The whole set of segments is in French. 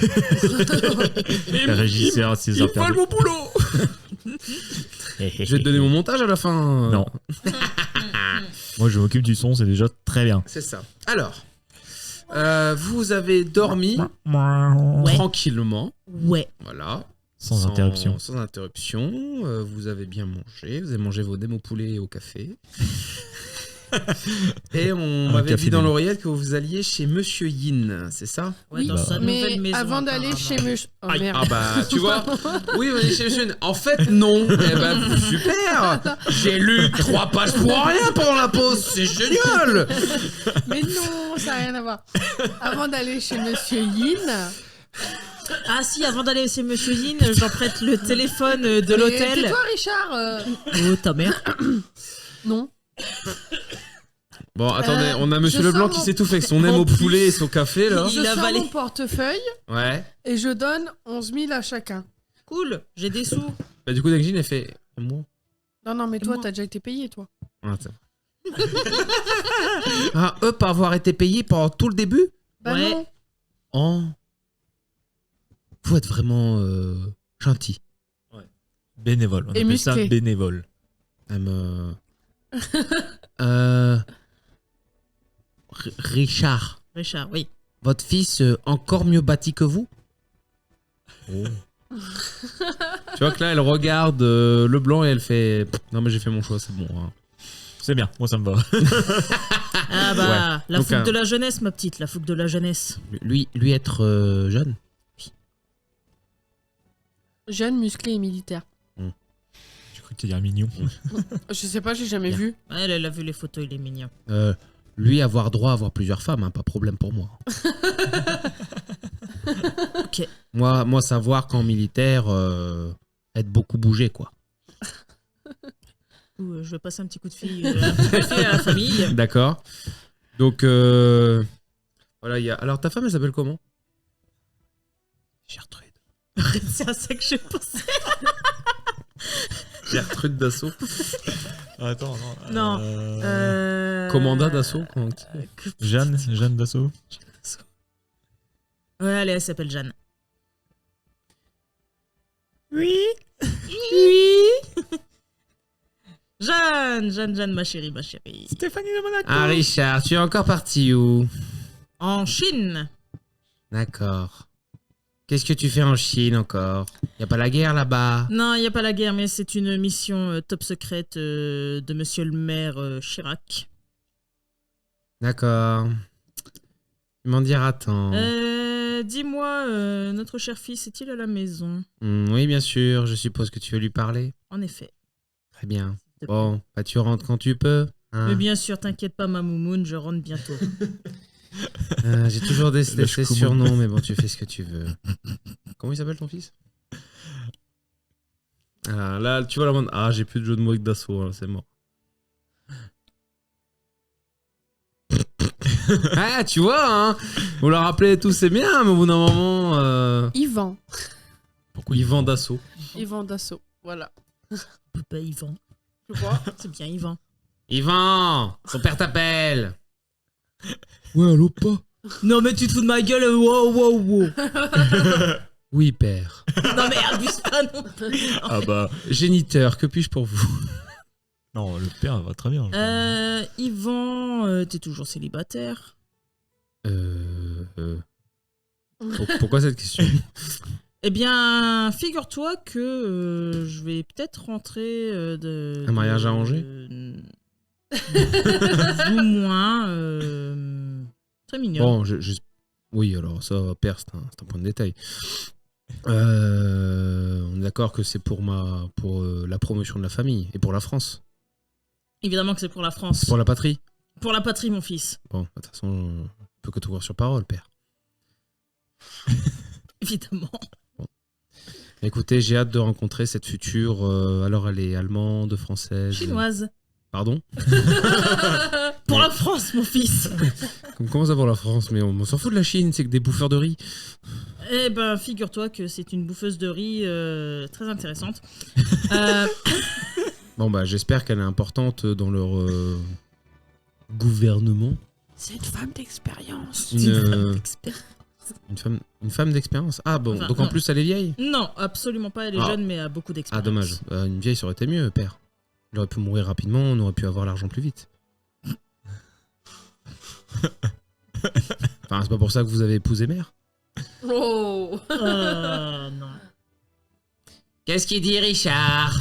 Le régisseur, c'est Il vole mon boulot. Je vais te donner mon montage à la fin. Non. Moi, je m'occupe du son, c'est déjà très bien. C'est ça. Alors, vous avez dormi Ouais. tranquillement. Ouais. Voilà. Sans interruption. Sans interruption. Vous avez bien mangé. Vous avez mangé vos nems au poulet et au café. Et on m'avait café dit dans Nemo. l'oreillette que vous alliez chez Monsieur Yin, c'est ça? Ouais, Oui, dans sa mais nouvelle maison. avant d'aller chez apparemment. Monsieur... Oh Aïe. merde. Ah bah, tu vois. Oui, vous allez chez Monsieur Yin. En fait, non. Eh ben, super. J'ai lu 3 pages pour rien pendant la pause. C'est génial. Mais non, ça n'a rien à voir. Avant d'aller chez Monsieur Yin... Ah si, avant d'aller chez Monsieur Yin, j'emprunte le téléphone de Mais l'hôtel. tais-toi, Richard. Oh, ta mère. Non. Bon, attendez, on a Monsieur je Leblanc sors qui mon- s'étouffe avec son nem au poulet et son café, là. Il Je a sors avalé. mon portefeuille Ouais. et je donne 11 000 à chacun. Cool, j'ai des sous. Bah, du coup, Dengine, elle fait... Moi. Non, mais Et toi, moi t'as déjà été payé, toi. Attends. Ah, eux, pas avoir été payés pendant tout le début? Bah Ouais. non. Oh. Faut être vraiment gentil. Bénévole. On Et appelle ça musclé. bénévole. Richard, Richard, oui. votre fils encore mieux bâti que vous? Oh. Tu vois que là, elle regarde Leblanc et elle fait... Non mais j'ai fait mon choix, c'est bon. Hein. C'est bien, moi ça me va. Ah bah, Ouais. la Donc, fougue de la jeunesse, ma petite, la fougue de la jeunesse. Lui être jeune. Jeune, musclé et militaire. J'ai cru que tu dire mignon. Je sais pas, j'ai jamais Bien. vu. Ouais, elle a vu les photos, il est mignon. Lui avoir droit à avoir plusieurs femmes, hein, pas problème pour moi. Ok. Moi savoir qu'en militaire, être beaucoup bougé, quoi. Je vais passer un petit coup de fil, à la famille. D'accord. Donc, voilà, il y a... Alors, ta femme, elle s'appelle comment? Gertrude. C'est à ça que je pensais. Gertrude Dassault. Attends, Non. Commanda Dassault. Jeanne Dassault. Ouais, allez, elle s'appelle Jeanne. Oui. Oui. Jeanne, ma chérie, ma chérie. Stéphanie de Monaco. Ah, Richard, tu es encore parti où? En Chine. D'accord. Qu'est-ce que tu fais en Chine encore? Y a pas la guerre là-bas? Non, il n'y a pas la guerre, mais c'est une mission top secrète de monsieur le maire Chirac. D'accord. Tu m'en diras tant. Dis-moi, notre cher fils est-il à la maison? Oui, bien sûr, je suppose que tu veux lui parler. En effet. Très bien. te plaît. Bon, bah tu rentres quand tu peux. Hein. Mais bien sûr, t'inquiète pas, ma moumoune, je rentre bientôt. J'ai toujours détesté ce Choumoun. surnom, mais bon, tu fais ce que tu veux. Comment il s'appelle ton fils? Ah, là, tu vois la monde. Ah, j'ai plus de jeu de mots avec Dassault, hein, c'est mort. Ah, tu vois, hein. Vous leur rappelez tout, c'est bien, mais au bout d'un moment, Yvan. Pourquoi Yvan Dassault. Yvan Dassault. Voilà. Bah, Yvan. Je crois. C'est bien, Yvan. Yvan, son père t'appelle. Ouais, allô, pas. Non, mais tu te fous de ma gueule, wow. Oui, père. Non, mais abuse pas non plus. Ah bah. Géniteur, que puis-je pour vous? Non, le père va très bien. Yvan, t'es toujours célibataire? Pourquoi cette question? Eh bien, figure-toi que je vais peut-être rentrer de... Un mariage arrangé Plus ou moins. Très mignon. Bon, oui, alors ça, père, c'est un point de détail. On est d'accord que c'est pour la promotion de la famille et pour la France. Évidemment que c'est pour la France. C'est pour la patrie. Pour la patrie, mon fils. Bon, de toute façon, on peut que te voir sur parole, père. Évidemment. Écoutez, j'ai hâte de rencontrer cette future. Alors, elle est allemande, française. Chinoise. Pardon? Pour la France, mon fils. Comment ça pour la France? Mais on s'en fout de la Chine, c'est que des bouffeurs de riz. Eh ben, figure-toi que c'est une bouffeuse de riz très intéressante. Bon, bah, j'espère qu'elle est importante dans leur gouvernement. C'est une femme d'expérience. Une, Une femme d'expérience. Ah bon, Enfin, donc en non. plus elle est vieille. Non, absolument pas. Elle est Ah. jeune, mais a beaucoup d'expérience. Ah dommage. Une vieille ça aurait été mieux, père. Il aurait pu mourir rapidement, on aurait pu avoir l'argent plus vite. Enfin, c'est pas pour ça que vous avez épousé mère. Oh. Non. Qu'est-ce qu'il dit, Richard?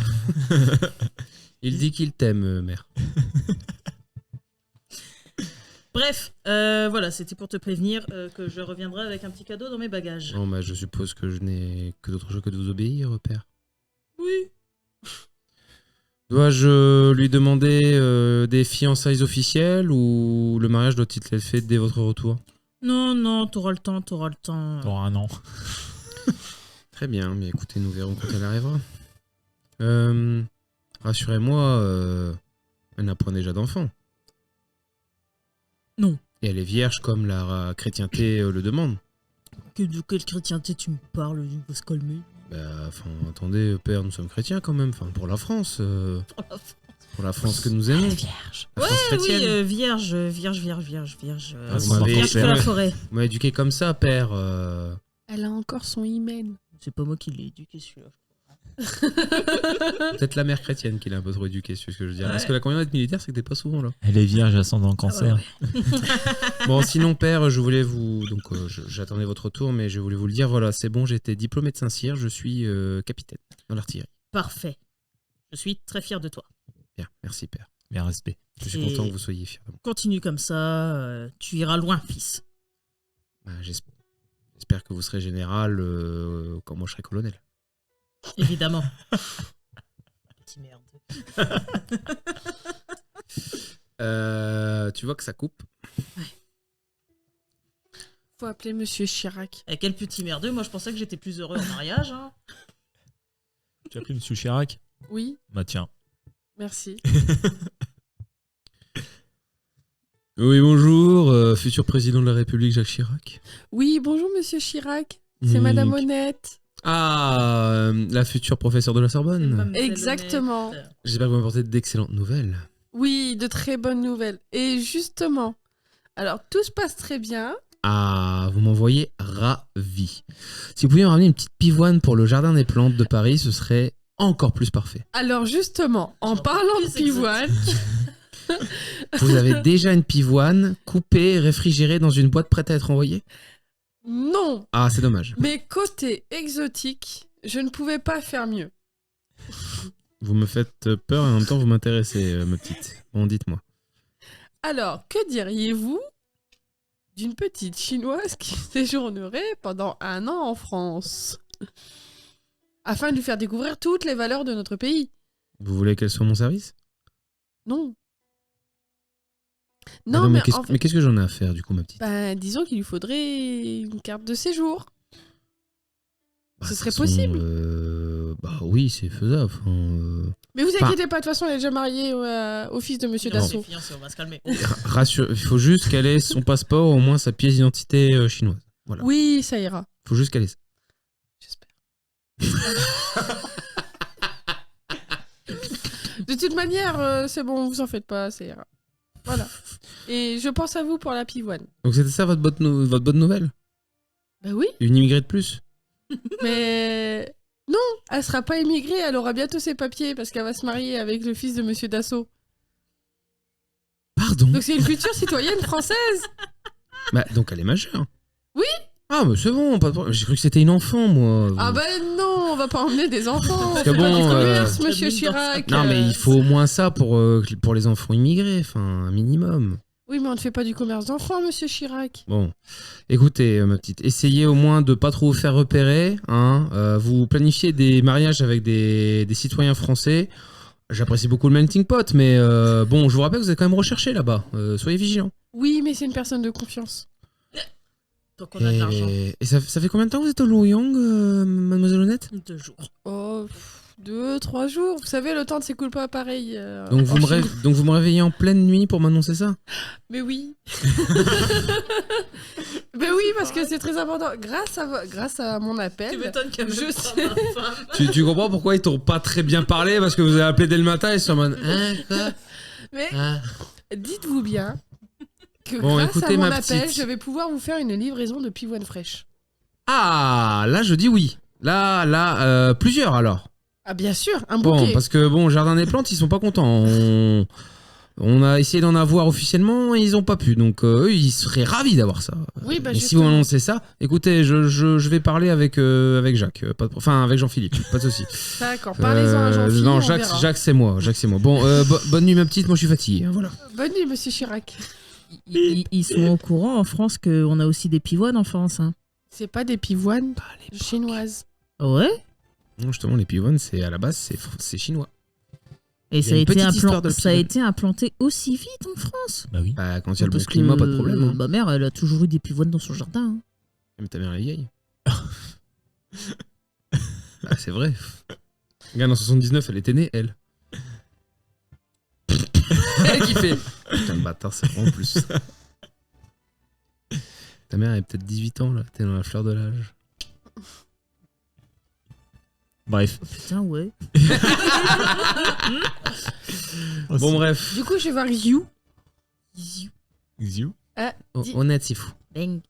Il dit qu'il t'aime, mère. Bref, voilà, c'était pour te prévenir que je reviendrai avec un petit cadeau dans mes bagages. Non, bah, je suppose que je n'ai que d'autre chose que de vous obéir, père. Oui. Dois-je lui demander des fiançailles officielles ou le mariage doit-il être fait dès votre retour? Non, t'auras le temps. Dans un an. Très bien, mais écoutez, nous verrons quand elle arrivera. Rassurez-moi, elle n'a point déjà d'enfant. Non. Et elle est vierge comme la chrétienté le demande. De quelle chrétienté tu me parles? Il faut se calmer. Bah, enfin, attendez, père, nous sommes chrétiens quand même. Enfin, pour la France. Pour la France que nous aimons. Vierge. La France Oui, chrétienne. vierge. Ah, vous m'avez- Vierge de la forêt. Vous m'avez éduqué comme ça, père. Elle a encore son hymen. C'est pas moi qui l'ai éduqué celui-là. Peut-être la mère chrétienne qui l'a un peu trop éduqué, c'est ce que je veux dire. Ouais. Parce que la conviction d'être militaire, c'est que t'es pas souvent là. Elle est vierge, ascendant cancer. ouais. Bon, sinon, père, je voulais vous. Donc, j'attendais votre retour, mais je voulais vous le dire. Voilà, c'est bon, j'ai été diplômé de Saint-Cyr, je suis capitaine dans l'artillerie. Parfait. Je suis très fier de toi. Bien, merci, père. Bien respect. Je suis Et- content que vous soyez fier de moi. Continue comme ça, tu iras loin, fils. Bah, j'espère que vous serez général quand moi je serai colonel. Évidemment. Petit merde. Tu vois que ça coupe. Faut appeler Monsieur Chirac. Eh, quel petit merdeux, moi je pensais que j'étais plus heureux en mariage. Hein. Tu as pris Monsieur Chirac? Oui, Bah tiens. merci. Oui, bonjour, futur président de la République Jacques Chirac. Oui, bonjour Monsieur Chirac. C'est Madame Honnête. Ah, la future professeure de la Sorbonne. Mademoiselle Exactement. Honnête. J'espère que vous m'apportez d'excellentes nouvelles. Oui, de très bonnes nouvelles. Et justement, alors tout se passe très bien. Ah, vous m'envoyez ravi. Si vous pouviez me ramener une petite pivoine pour le jardin des plantes de Paris, ce serait encore plus parfait. Alors justement, en Genre parlant de plus pivoine, Vous avez déjà une pivoine coupée, réfrigérée dans une boîte prête à être envoyée? non, Ah, c'est dommage. mais côté exotique, je ne pouvais pas faire mieux. Vous me faites peur et en même temps vous m'intéressez, ma petite. Bon, dites-moi. Alors, que diriez-vous d'une petite chinoise qui séjournerait pendant 1 an en France afin de lui faire découvrir toutes les valeurs de notre pays? Vous voulez qu'elle soit à mon service? Non. Ah Non, mais mais, qu'est-ce en mais qu'est-ce que j'en ai à faire du coup, ma petite? ben, disons qu'il lui faudrait une carte de séjour. Bah, ce de serait toute façon, possible. Bah oui, c'est faisable. Enfin, Mais vous Enfin- inquiétez pas, de toute façon, elle est déjà mariée au fils de Monsieur Non, Dassault. c'est fiancé, on va se calmer. rassure, il faut juste qu'elle ait son passeport, au moins sa pièce d'identité chinoise. Voilà. Oui, ça ira. Il faut juste qu'elle ait ça. J'espère. De toute manière, c'est bon, vous en faites pas, ça ira. Voilà. Et je pense à vous pour la pivoine. Donc c'était ça votre bonne nouvelle? Bah oui, Une immigrée de plus? mais non, elle sera pas immigrée, elle aura bientôt ses papiers parce qu'elle va se marier avec le fils de Monsieur Dassault. Pardon? Donc c'est une future citoyenne française. Bah, donc elle est majeure? Oui. Ah, mais c'est bon, pas de problème. J'ai cru que c'était une enfant, moi. Ah ben non, on va pas emmener des enfants. Parce que C'est pas bon, du commerce, euh, Monsieur mine dans ça. Chirac. Non, mais il faut au moins ça pour les enfants immigrés, enfin, un minimum. Oui, mais on ne fait pas du commerce d'enfants, Monsieur Chirac. Bon, écoutez, ma petite, essayez au moins de pas trop vous faire repérer. Hein. Vous planifiez des mariages avec des citoyens français. J'apprécie beaucoup le melting pot, mais bon, je vous rappelle que vous êtes quand même recherché là-bas. Soyez vigilants. Oui, mais c'est une personne de confiance. Donc on a de l'argent. Et ça fait combien de temps que vous êtes au Luoyang, mademoiselle Honnête? 2 jours. Oh, 2, 3 jours. Vous savez, le temps ne s'écoule pas pareil. donc, en Chine. donc vous me réveillez en pleine nuit pour m'annoncer ça? Mais oui. Mais oui, parce que c'est très important. Grâce à mon appel. Tu m'étonnes qu'elle me Je parle sais. à ma femme. Tu comprends pourquoi ils t'ont pas très bien parlé? Parce que vous avez appelé dès le matin et ils sont en mode... Hein, quoi? Mais Ah. dites-vous bien que Bon, grâce écoutez, à mon ma appel, petite. je vais pouvoir vous faire une livraison de pivoine fraîche. Ah, là, je dis oui. Là, plusieurs alors. Ah bien sûr, un Bon, bouquet. parce que bon, Jardin des Plantes, ils sont pas contents. On a essayé d'en avoir officiellement et ils ont pas pu. Donc eux, ils seraient ravis d'avoir ça. Oui, bah Mais si vous justement. annoncez ça, écoutez, je vais parler avec Jacques, enfin avec Jean-Philippe, pas de souci. D'accord, parlez-en à Jean-Philippe, non, on Jacques, verra. Jacques c'est moi. Bon, bonne nuit ma petite, moi je suis fatigué. Hein, voilà. Bonne nuit, monsieur Chirac. Ils sont au courant en France qu'on a aussi des pivoines en France. Hein. C'est pas des pivoines chinoises. Ouais. Non, justement, les pivoines, c'est à la base, c'est chinois. Et Il y ça a a, une été petite histoire de ça a pivoine. été implanté aussi vite en France. Bah oui. Bah, quand il y a le bon Parce que, climat, pas de problème. Hein. Ma mère, elle a toujours eu des pivoines dans son jardin. Hein. Même ta mère est vieille. Bah, c'est vrai. Regarde, en 79, elle était née, elle. Elle qui fait. Putain, le bâtard, c'est vraiment plus. Ta mère est peut-être 18 ans, là. T'es dans la fleur de l'âge. Bref. Oh, putain, ouais. Bon, bref. Du coup, je vais voir You. Ziou. Dis- Honnête, c'est fou. Bang.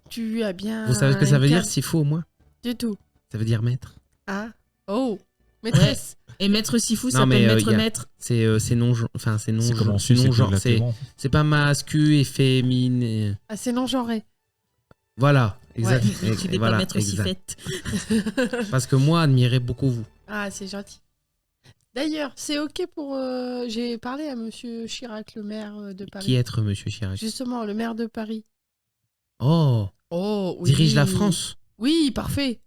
Tu as bien. Vous savez ce que ça veut une dire, carte c'est faux, au moins? Du tout. Ça veut dire maître. Ah. Oh. Maîtresse. Et Maître Sifu Non, s'appelle mais, Maître y a- Maître. C'est non. Enfin, c'est non. C'est comment C'est non genre. exactement. C'est pas mascu et féminin. Ah, c'est non-genré. Voilà. Exact. Tu n'es Voilà, pas Maître exact. Sifette. Parce que moi, admirais beaucoup vous. Ah, c'est gentil. D'ailleurs, c'est ok pour. J'ai parlé à monsieur Chirac, le maire de Paris. Qui être, monsieur Chirac? Justement, le maire de Paris. Oh, Oh, oui. dirige la France. Oui, parfait.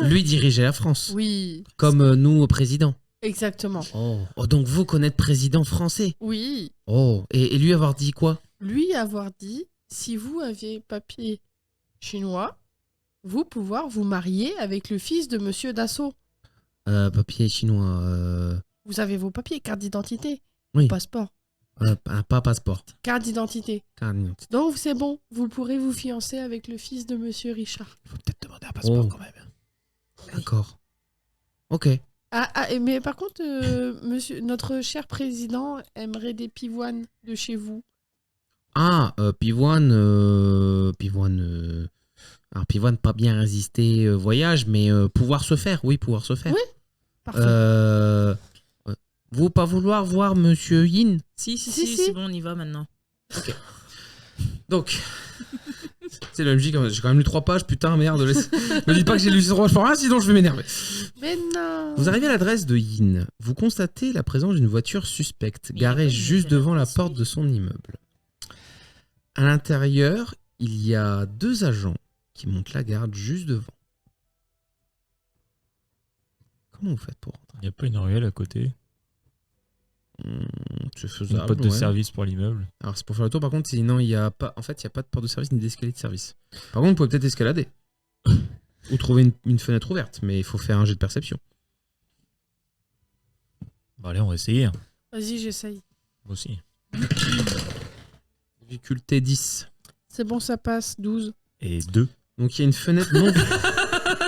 Lui dirigeait la France. Oui, Comme nous, président. exactement. Oh, donc vous connaître président français. Oui. Oh, et lui avoir dit quoi? Lui avoir dit, si vous aviez papier chinois, vous pouvoir vous marier avec le fils de monsieur Dassault. Papier chinois. Vous avez vos papiers, carte d'identité, Oui. passeport, Pas passeport. carte d'identité. Carte d'identité. Donc c'est bon, vous pourrez vous fiancer avec le fils de monsieur Richard. Il faut peut-être demander un passeport Oh. quand même. D'accord. Ok. Mais par contre, monsieur, notre cher président aimerait des pivoines de chez vous. Ah, pivoine. Alors, pivoine, pas bien résister voyage, mais pouvoir se faire. Oui, pouvoir se faire. Oui. Parfait. Vous pas vouloir voir monsieur Yin? Si, Si. c'est bon, on y va maintenant. Donc, c'est la musique, j'ai quand même lu 3 pages, putain, merde. Me dites pas que j'ai lu 3 pages, sinon je vais m'énerver. Mais non. Vous arrivez à l'adresse de Yin. Vous constatez la présence d'une voiture suspecte Mais il y a garée pas de juste nouvelle devant la adresse, porte oui. de son immeuble. À l'intérieur, il y a 2 agents qui montent la garde juste devant. Comment vous faites pour rentrer? Il n'y a pas une ruelle à côté. C'est Une faisable. pote de ouais. service pour l'immeuble. Alors c'est pour faire le tour. Par contre, sinon il y a pas. En fait, il y a pas de porte de service ni d'escalier de service. Par contre, vous pouvez peut-être escalader ou trouver une fenêtre ouverte, mais il faut faire un jet de perception. Bon, allez, on va essayer. Vas-y, j'essaye. Moi aussi. Difficulté 10. C'est bon, ça passe. 12. Et 2. Donc il y a une fenêtre non.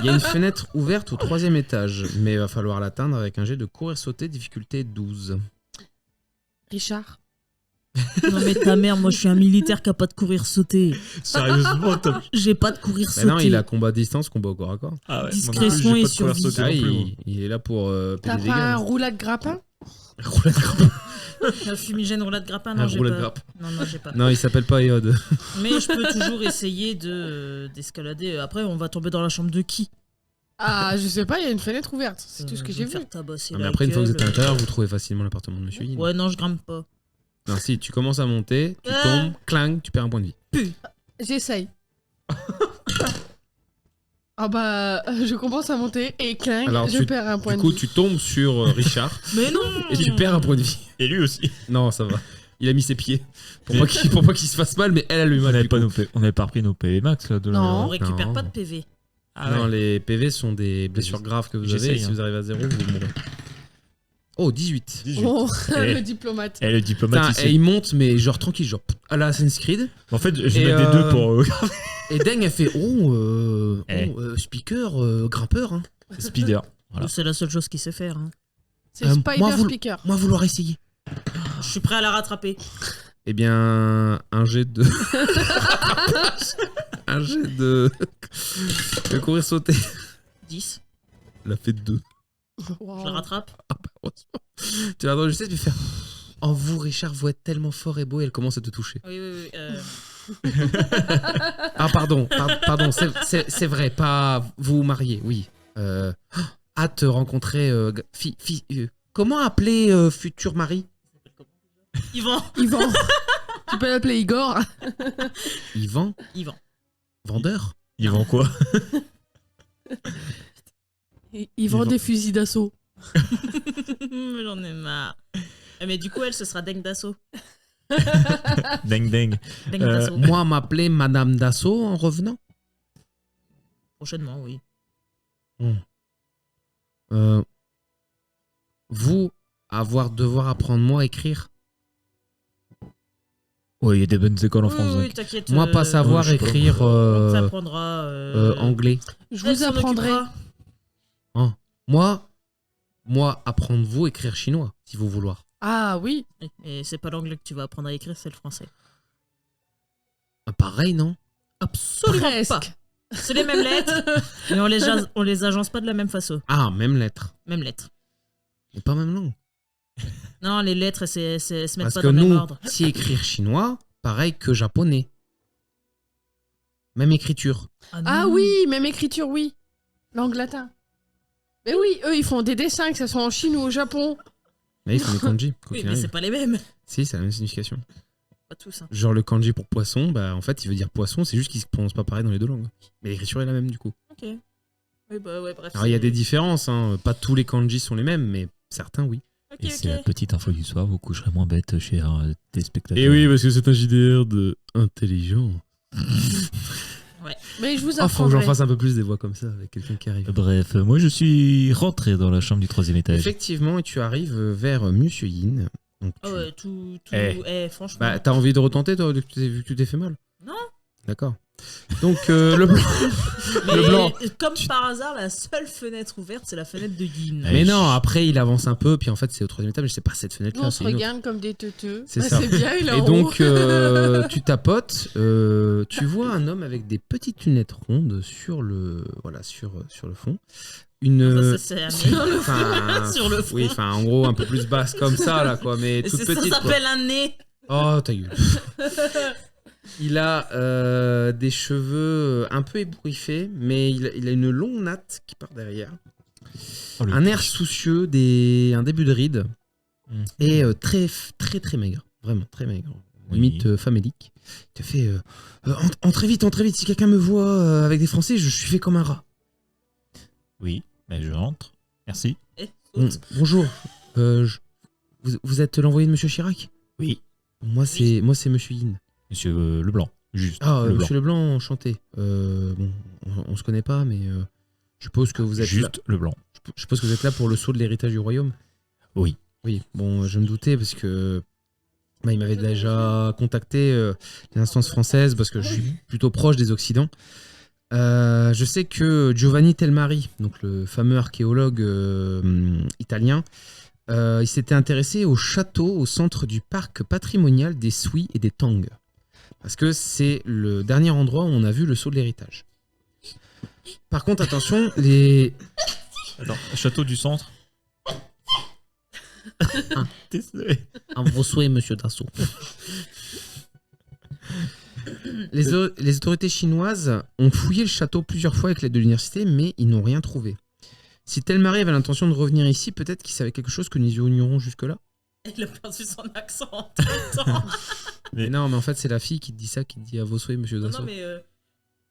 Il y a une fenêtre ouverte au 3e étage, mais il va falloir l'atteindre avec un jet de courir-sauter, difficulté 12. Richard. Non mais ta mère, moi je suis un militaire qui a pas de courir sauter. Sérieusement, t'as... J'ai pas de courir Bah sauter. non, il a combat à distance, combat au corps à corps. Ah ouais, Discrétion moi non plus, et j'ai pas de courir survie. sauter Ah, non plus, moi. il est là pour T'as péter des pas un gars. roulade grappin? Roulade grappe. Un fumigène roulade grappin, Un non j'ai roulade pas. grappe. Non, j'ai pas. Non, il s'appelle pas Iode. Mais je peux toujours essayer d'escalader. Après, on va tomber dans la chambre de qui? Ah, je sais pas, il y a une fenêtre ouverte. C'est tout ce que Je j'ai vais me vu. faire tabasser Mais la après, une fois que vous êtes à gueule. l'intérieur, vous trouvez facilement l'appartement de Monsieur Yin. Ouais, non, je grimpe pas. Non, si, tu commences à monter, tu Ah. tombes, clang, tu perds un point de vie. J'essaye. Ah bah, je commence à monter et cling, Alors, je perds un point Du de coup, vie. tu tombes sur Richard Mais non. et tu perds un point de vie. Et lui aussi. Non, ça va. Il a mis ses pieds pour Mais- pas qu'il se fasse mal, mais elle a le On mal. n'avait du pas, coup. on avait pas repris nos PV max là de Non. On la... récupère Non. pas de PV. Ah Non, ouais. les PV sont des blessures graves que vous avez. J'essaye, Et si hein. vous arrivez à 0, vous mourrez. Oh, 18. 18. Oh, Eh. le diplomate. Et le diplomate Putain, ici. et il monte, mais genre tranquille, genre à la Assassin's Creed. En fait, je vais Et, mettre des 2 pour Et Deng a fait Eh. speaker, grimpeur. Hein. Speeder. Voilà. C'est la seule chose qu'il sait faire. Hein. C'est Spider moi, vous- Speaker. Moi, vouloir essayer. Je suis prêt à la rattraper. Eh bien, un jet de... un jet de courir sauter. 10. Elle a fait 2. Wow. Je le rattrape. Tu vas entendre juste faire... Oh, vous, Richard, vous êtes tellement fort et beau, et elle commence à te toucher. Oui, oui, oui. Ah, pardon, pardon, c'est vrai, pas vous marier, oui. Hâte de rencontrer... comment appeler futur mari? Yvan. Yvan. Tu peux l'appeler Igor. Yvan? Yvan. Vendeur? Ils vendent quoi? Il vend des fusils d'assaut. J'en ai marre. Mais du coup, elle, ce sera Deng d'assaut. Deng deng. Deng d'assaut. Moi, m'appeler Madame Dassault en revenant? Prochainement, oui. Vous, devoir apprendre moi à écrire? Ouais, il y a des bonnes écoles en France. Oui, donc. t'inquiète. Moi, pas savoir je sais pas. écrire On t'apprendra. anglais. Je Elle vous s'en apprendrai. occupera. Moi, apprendre vous écrire chinois, si vous voulez. Ah oui. Et c'est pas l'anglais que tu vas apprendre à écrire, c'est le français. Pareil, non? Absolument pas. Presque. C'est les mêmes lettres, mais on les agence pas de la même façon. Ah, même lettre. Même lettres. Et pas même langue. Non, les lettres, elles se mettent Parce pas que dans le même nous, ordre. si écrire chinois, pareil que japonais. Même écriture. Ah non. oui, même écriture, oui. Langue latin. Mais oui, eux, ils font des dessins, que ce soit en Chine ou au Japon. Mais ils font des kanji. quoi Oui, qu'il mais arrive. c'est pas les mêmes. Si, c'est la même signification. Pas tous. Hein. Genre le kanji pour poisson, bah en fait il veut dire poisson, c'est juste qu'il se prononce pas pareil dans les deux langues. Mais l'écriture est la même du coup. Ok. Oui, bah ouais, bref. Alors il y a des différences, hein. Pas tous les kanji sont les mêmes, mais certains oui. Ok, Et c'est la ok. petite info du soir, vous coucherez moins bête, chers téléspectateurs. Et oui, parce que c'est un JDR de intelligent. Mais je vous Ah, faut que j'en apprendrai. fasse un peu plus des voix comme ça avec quelqu'un qui arrive. Bref, moi je suis rentré dans la chambre du 3e étage. Effectivement, et tu arrives vers Monsieur Yin. Donc Ah tu- ouais, tout. Franchement. Bah t'as envie de retenter toi, vu que tu t'es fait mal? Non. D'accord. Donc le blanc. Mais le blanc. Comme par hasard, la seule fenêtre ouverte, c'est la fenêtre de Yin. Ouais. Mais non, après il avance un peu, puis en fait c'est au 3e étage, mais c'est pas cette Nous, fenêtre-là, on se c'est une autre. regarde comme des teuteux. C'est Ah, ça. C'est bien, il est Et en donc, haut. tu tapotes, tu vois un homme avec des petites lunettes rondes sur le, voilà, sur le fond. Une. Ça, c'est un Enfin, Sur le fond. Oui, enfin, en gros, un peu plus basse comme ça, là, quoi, mais Et toute ça petite. Quoi. s'appelle un nez. Oh, ta gueule. Il a des cheveux un peu ébouriffés, mais il a une longue natte qui part derrière. Oh, le Un air pitch. soucieux, un début de ride, et très, très, très maigre. Vraiment, très maigre. Oui. Limite famélique. Il te fait entrez vite, si quelqu'un me voit avec des Français, je suis fait comme un rat. Oui, mais je rentre. Merci. Eh, Bon, saute. bonjour, vous êtes l'envoyé de Monsieur Chirac? Oui. Moi, c'est Monsieur Yin. Monsieur Leblanc, juste. Ah, Leblanc. Monsieur Leblanc, enchanté. Bon, on se connaît pas, mais je suppose que vous êtes là. Juste Leblanc. Je suppose que vous êtes là pour le sceau de l'héritage du royaume. Oui. Oui, bon, je me doutais parce que bah, il m'avait déjà contacté les instances françaises parce que je suis plutôt proche des Occidents. Je sais que Giovanni Telmari, donc le fameux archéologue italien, il s'était intéressé au château au centre du parc patrimonial des Sui et des Tang. Parce que c'est le dernier endroit où on a vu le sceau de l'héritage. Par contre, attention, les... Attends, château du centre. Désolé. Un vos souhaits, monsieur Dassault. Les autorités chinoises ont fouillé le château plusieurs fois avec l'aide de l'université, mais ils n'ont rien trouvé. Si Telmari avait l'intention de revenir ici, peut-être qu'il savait quelque chose que nous ignorons jusque-là. Il a perdu son accent en même temps. Mais non, mais en fait, c'est la fille qui te dit ça, qui te dit à vos souhaits, monsieur Non, Dassault. non, mais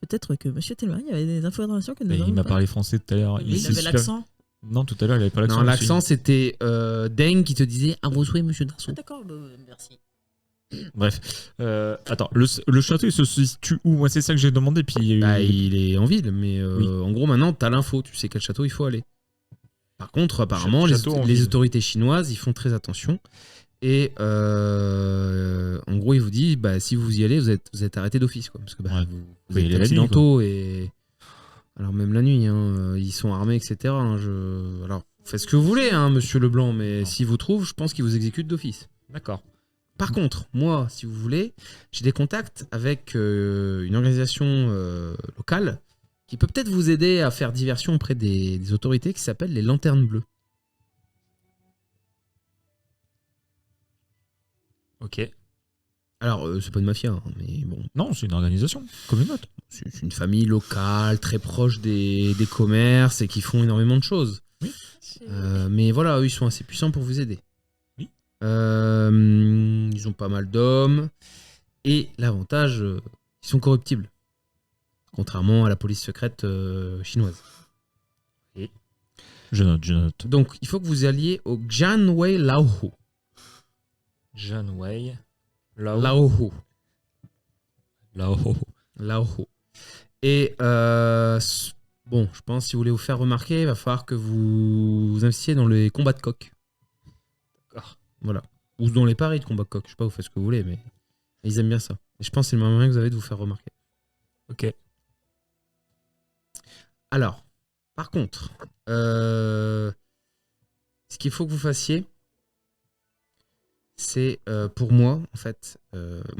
peut-être que Monsieur Telmari avait des informations que nous Mais n'avons il m'a pas. parlé français tout à l'heure. Il s'est avait super- l'accent. Non, tout à l'heure, il avait pas l'accent. Non, je me l'accent, suis c'était Deng qui te disait à vos souhaits, monsieur Dassault. Ah, d'accord, merci. dit. Bref. Attends, le château, il se situe où? Moi, c'est ça que j'ai demandé. Puis Bah, il est en ville, mais Oui. en gros, maintenant, t'as l'info, tu sais quel château il faut aller. Par contre, apparemment, Château en les ville. autorités chinoises, ils font très attention. Et en gros, il vous dit, bah, si vous y allez, vous êtes arrêté d'office, quoi. Parce que bah, Ouais. vous Faut y êtes aller la nuit, accidentaux et... Alors, même la nuit, hein, ils sont armés, etc. hein, Alors, faites ce que vous voulez, hein, monsieur Leblanc, mais Non. s'ils vous trouvent, je pense qu'ils vous exécutent d'office. D'accord. Par contre, moi, si vous voulez, j'ai des contacts avec une organisation locale qui peut peut-être vous aider à faire diversion auprès des autorités qui s'appellent les Lanternes Bleues. Ok. Alors, c'est pas une mafia, hein, mais bon, Non, c'est une organisation, comme une autre. c'est une famille locale, très proche des commerces et qui font énormément de choses. Mais voilà, eux, ils sont assez puissants pour vous aider. Oui. Ils ont pas mal d'hommes. Et l'avantage, ils sont corruptibles. Contrairement à la police secrète chinoise. Je note. Donc, il faut que vous alliez au Jianwei Laohu. John Wei. Laohu. Lao. Laohu. Et bon, je pense si vous voulez vous faire remarquer, il va falloir que vous investissiez dans les combats de coq. D'accord. Voilà. Ou dans les paris de combat de coq. Je sais pas, vous faites ce que vous voulez, mais ils aiment bien ça. Et je pense que c'est le meilleur moyen que vous avez de vous faire remarquer. Ok. Alors, par contre, ce qu'il faut que vous fassiez, c'est pour moi, en fait,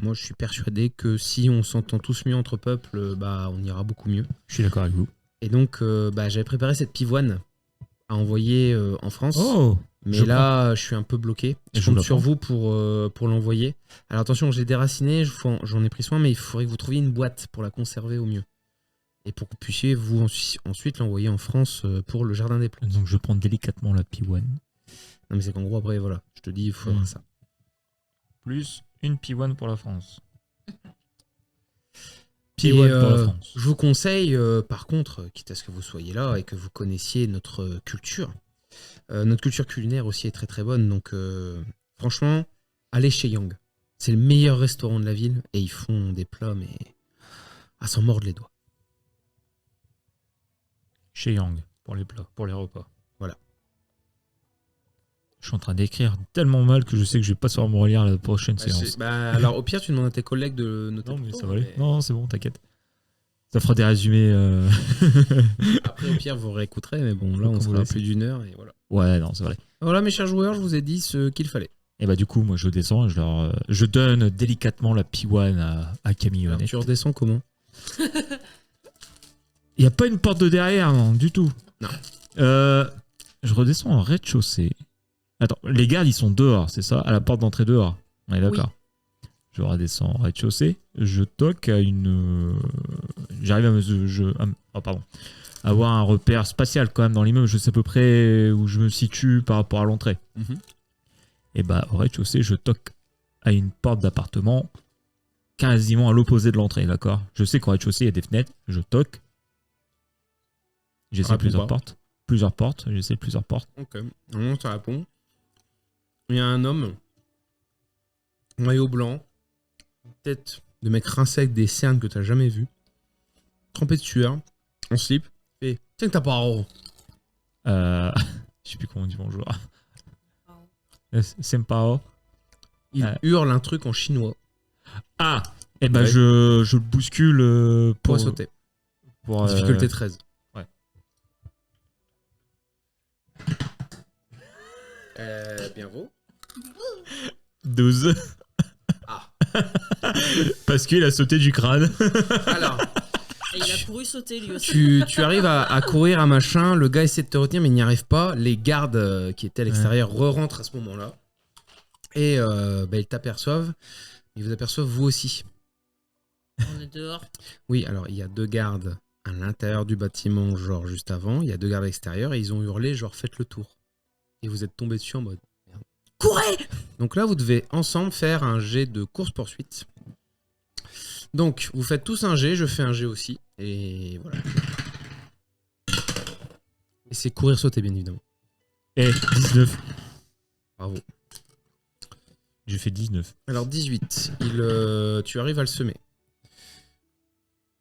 moi je suis persuadé que si on s'entend tous mieux entre peuples, bah on ira beaucoup mieux. Je suis d'accord avec vous. Et donc, j'avais préparé cette pivoine à envoyer en France. Oh. Mais je là, je suis un peu bloqué. Je Je compte la sur prends. vous pour l'envoyer. Alors attention, je l'ai déraciné, j'en ai pris soin, mais il faudrait que vous trouviez une boîte pour la conserver au mieux. Et pour que vous puissiez vous ensuite l'envoyer en France pour le Jardin des Plantes. Donc je prends délicatement la P1. Non mais c'est qu'en gros, après, voilà, je te dis, il faut avoir ça. Plus une P1 pour la France. Et, P1 pour la France. je vous conseille, par contre, quitte à ce que vous soyez là et que vous connaissiez notre culture culinaire aussi est très très bonne. Donc franchement, allez chez Yang. C'est le meilleur restaurant de la ville et ils font des plats mais à s'en mordre les doigts. Chez Yang, pour les plats, pour les repas. Voilà. Je suis en train d'écrire tellement mal que je sais que je vais pas savoir me relire la prochaine séance. Alors au pire, tu demandes à tes collègues de noter. Non, mais pour ça toi, va aller. mais Non, c'est bon, t'inquiète. Ça fera des résumés. Après, au pire, vous réécouterez, mais bon, là, Comme on vous sera à voulez. plus d'une heure et voilà. Ouais, non, c'est vrai. Voilà, mes chers joueurs, je vous ai dit ce qu'il fallait. Et bah, du coup, moi, je descends et je donne délicatement la P1 à Camille Alors, Honnet. tu redescends comment? Il n'y a pas une porte de derrière, non, du tout. Non. Je redescends en rez-de-chaussée. Attends, les gardes, ils sont dehors, c'est ça? À la porte d'entrée dehors. On est d'accord. Je redescends en rez-de-chaussée. Je toque à une... J'arrive à me... Oh, pardon. Avoir un repère spatial quand même dans l'immeuble. Je sais à peu près où je me situe par rapport à l'entrée. Et bah, au rez-de-chaussée, je toque à une porte d'appartement quasiment à l'opposé de l'entrée, d'accord? Je sais qu'au rez-de-chaussée, il y a des fenêtres. Je toque. J'essaie Réponds plusieurs pas. portes. Plusieurs portes. J'essaie plusieurs portes. Ok. Non, ça répond. Il y a un homme, maillot blanc, tête de mec rincé avec des cernes que t'as jamais vu, trempé de sueur, en slip, et tiens que t'as pas rond. Je sais plus comment on dit bonjour. Sempao. Il hurle un truc en chinois Ah! Et ben Ouais. je le bouscule pour sauter. pour, Difficulté 13. ouais. Bravo. 12. Ah. Parce qu'il a sauté du crâne. Alors, Et il a couru sauter lui aussi. tu arrives à courir à machin, le gars essaie de te retenir mais il n'y arrive pas. Les gardes qui étaient à l'extérieur re-rentrent à ce moment-là. Et ils t'aperçoivent. Ils vous aperçoivent vous aussi. On est dehors. Oui, alors il y a 2 gardes à l'intérieur du bâtiment, genre juste avant. Il y a 2 gardes à l'extérieur et ils ont hurlé, genre faites le tour. Et vous êtes tombé dessus en mode merde. Courez! Donc là, vous devez ensemble faire un jet de course-poursuite. Donc, vous faites tous un jet, je fais un jet aussi. Et voilà. Et c'est courir-sauter, bien évidemment. Et 19. Bravo. J'ai fait 19. Alors 18, tu arrives à le semer.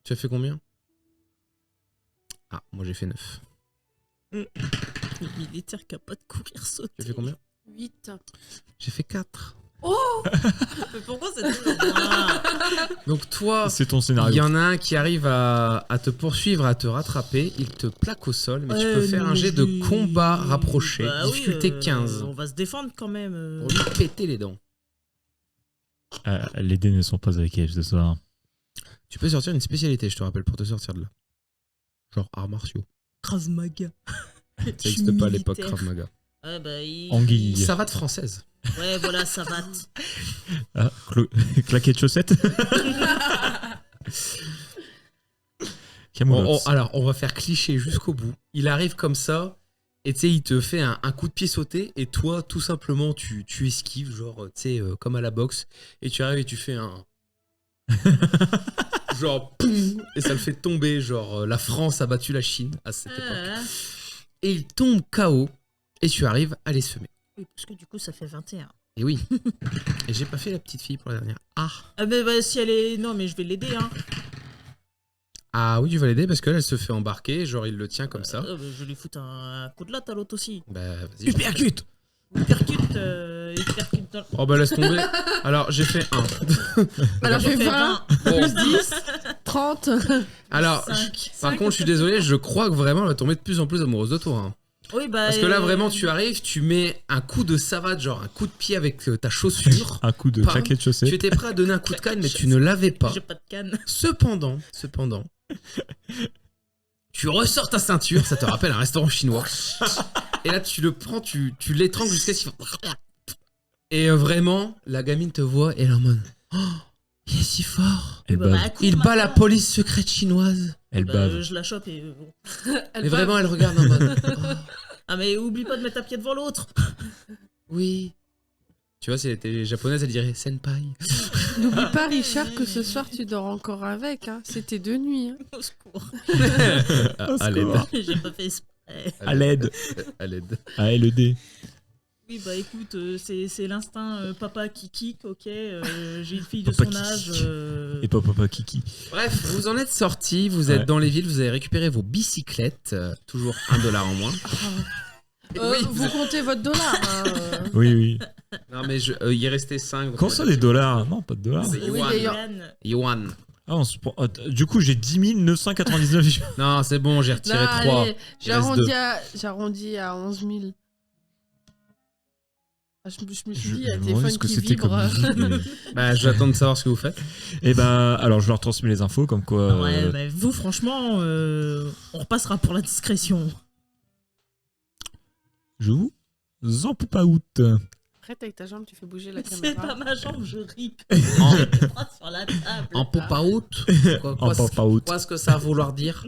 Tu as fait combien? Ah, moi j'ai fait 9. Le militaire capable de courir sauter. Tu as fait combien? 8. J'ai fait 4. Mais pourquoi c'est toujours moi? Donc toi, C'est ton il scénario. y en a un qui arrive à te poursuivre, à te rattraper. Il te plaque au sol, mais tu peux faire un jet de combat rapproché. Bah oui, difficulté 15. On va se défendre quand même. Pour lui péter les dents. Les dés ne sont pas avec elle ce soir. Tu peux sortir une spécialité, je te rappelle, pour te sortir de là. Genre arts martiaux. Krav Maga. Ça n'existe pas à l'époque, Militaire. Krav Maga. Ouais, bah, Anguille. Savate française. Ouais, voilà, savate. Ah, claquette de chaussettes. Camoulox. Alors, on va faire cliché jusqu'au bout. Il arrive comme ça, et tu sais, il te fait un coup de pied sauté, et toi, tout simplement, tu esquives, genre, tu sais, comme à la boxe, et tu arrives et tu fais un... genre, poum, et ça le fait tomber, genre, la France a battu la Chine à cette époque. Et il tombe KO, et tu arrives à les semer. Oui, parce que du coup, ça fait 21. Et oui. Et j'ai pas fait la petite fille pour la dernière. Ah, mais bah, si elle est. Non, mais je vais l'aider, hein. Ah oui, tu vas l'aider parce qu'elle se fait embarquer, genre il le tient comme ça. Bah, je vais lui foutre un coup de latte à l'autre aussi. Bah vas-y. Uppercut. Il percute dans... Oh bah laisse tomber. Alors j'ai fait 1. Alors j'ai J'ai fait 20, 20. plus 10, 30. Alors, par contre, je suis désolé, je crois que vraiment elle va tomber de plus en plus amoureuse de toi. Hein. Oui, bah, Parce que là, vraiment, tu arrives, tu mets un coup de savate, genre un coup de pied avec ta chaussure. Un coup de Pam. claquette de chaussettes. Tu étais prêt à donner un coup de canne, mais tu ne l'avais pas. J'ai pas de canne. Cependant, tu ressors ta ceinture, ça te rappelle un restaurant chinois. Et là, tu le prends, tu l'étrangles jusqu'à ce qu'il... Et vraiment, la gamine te voit et elle est en mode... Oh, il est si fort. Elle Bah, bave. écoute, Il bat la maintenant, police secrète chinoise. Elle bah, bave. je la chope et bon. Et vraiment, elle regarde en mode... Oh, Ah, mais oublie pas de mettre un pied devant l'autre. oui. Tu vois, si elle était japonaise, elle dirait senpai. N'oublie pas, Richard, que ce soir tu dors encore avec. Hein. C'était de nuit. Hein. Au secours. À l'aide. J'ai pas fait exprès. À l'aide. À l'aide. À LED. Oui, bah écoute, c'est l'instinct papa qui kick, ok. J'ai une fille de Papa son qui âge. kick. Et papa Kiki. Bref, vous en êtes sortis, vous êtes Ouais. dans les villes, vous avez récupéré vos bicyclettes, toujours $1 en moins. Oui, vous comptez votre dollar. Hein, Oui, oui. Non mais il est resté 5. Quand ça, des dollars? Non, pas de dollars. C'est Oui, yuan. d'ailleurs. Yann. Yuan. Ah, du coup, j'ai 10 999. Non, c'est bon, j'ai retiré non, 3. allez, j'arrondis à 11 000. Ah, je me suis dit, il y a un me demandais téléphone ce que qui c'était vibre. comme musique. Bah, j'attends de savoir ce que vous faites. Et bah, alors je leur transmets les infos comme quoi. Ah ouais, bah, vous, franchement, on repassera pour la discrétion. Je vous en peux pas out. Arrête avec ta jambe, tu fais bouger la C'est caméra. pas ma jambe, je ripe. En, J'ai les bras sur la table. en pop out. En pas out. Quoi est-ce que ça va vouloir dire?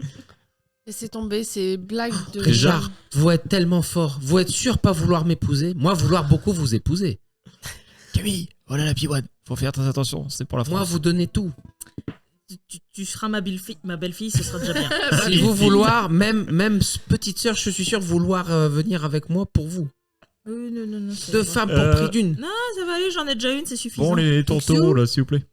Laissez tomber ces blagues de. Richard, vous êtes tellement fort. Vous êtes sûr pas vouloir m'épouser? Moi, vouloir beaucoup vous épouser. Camille, voilà la piouane. Faut faire très attention, c'est pour la France. Moi, vous donnez tout. Tu seras ma belle-fille, ce sera déjà bien. Si vous vouloir, même petite sœur, je suis sûr vouloir venir avec moi pour vous. Non, ça Deux va. femmes pour prix d'une. Non, ça va aller, j'en ai déjà une, c'est suffisant. Bon, les tontons, là, s'il vous plaît.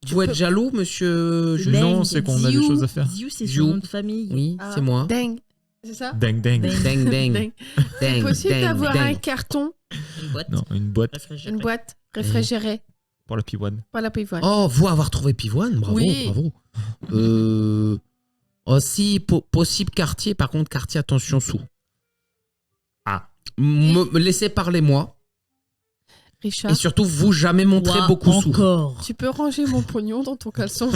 Vous êtes jaloux, monsieur Julien? Non, c'est qu'on a des choses à faire. Ziu, c'est Ziu. son nom de famille. Oui, Ah, c'est moi. Dang. C'est ça Dang, dang. Dang. Ding, ding. Dang. C'est Ding, possible ding, d'avoir ding. un carton, Une boîte. Non, une boîte Réfrigérée. une boîte réfrigérée pour la piouane. pour la pivoine. Oh, vous avoir trouvé Pivoine, bravo, Oui. bravo. Aussi, possible quartier, par contre, quartier, attention, sous. Ah. Me laissez parler moi. Richard, Et surtout, vous jamais montrer Ouah, beaucoup sous. encore. tu peux ranger mon pognon dans ton caleçon.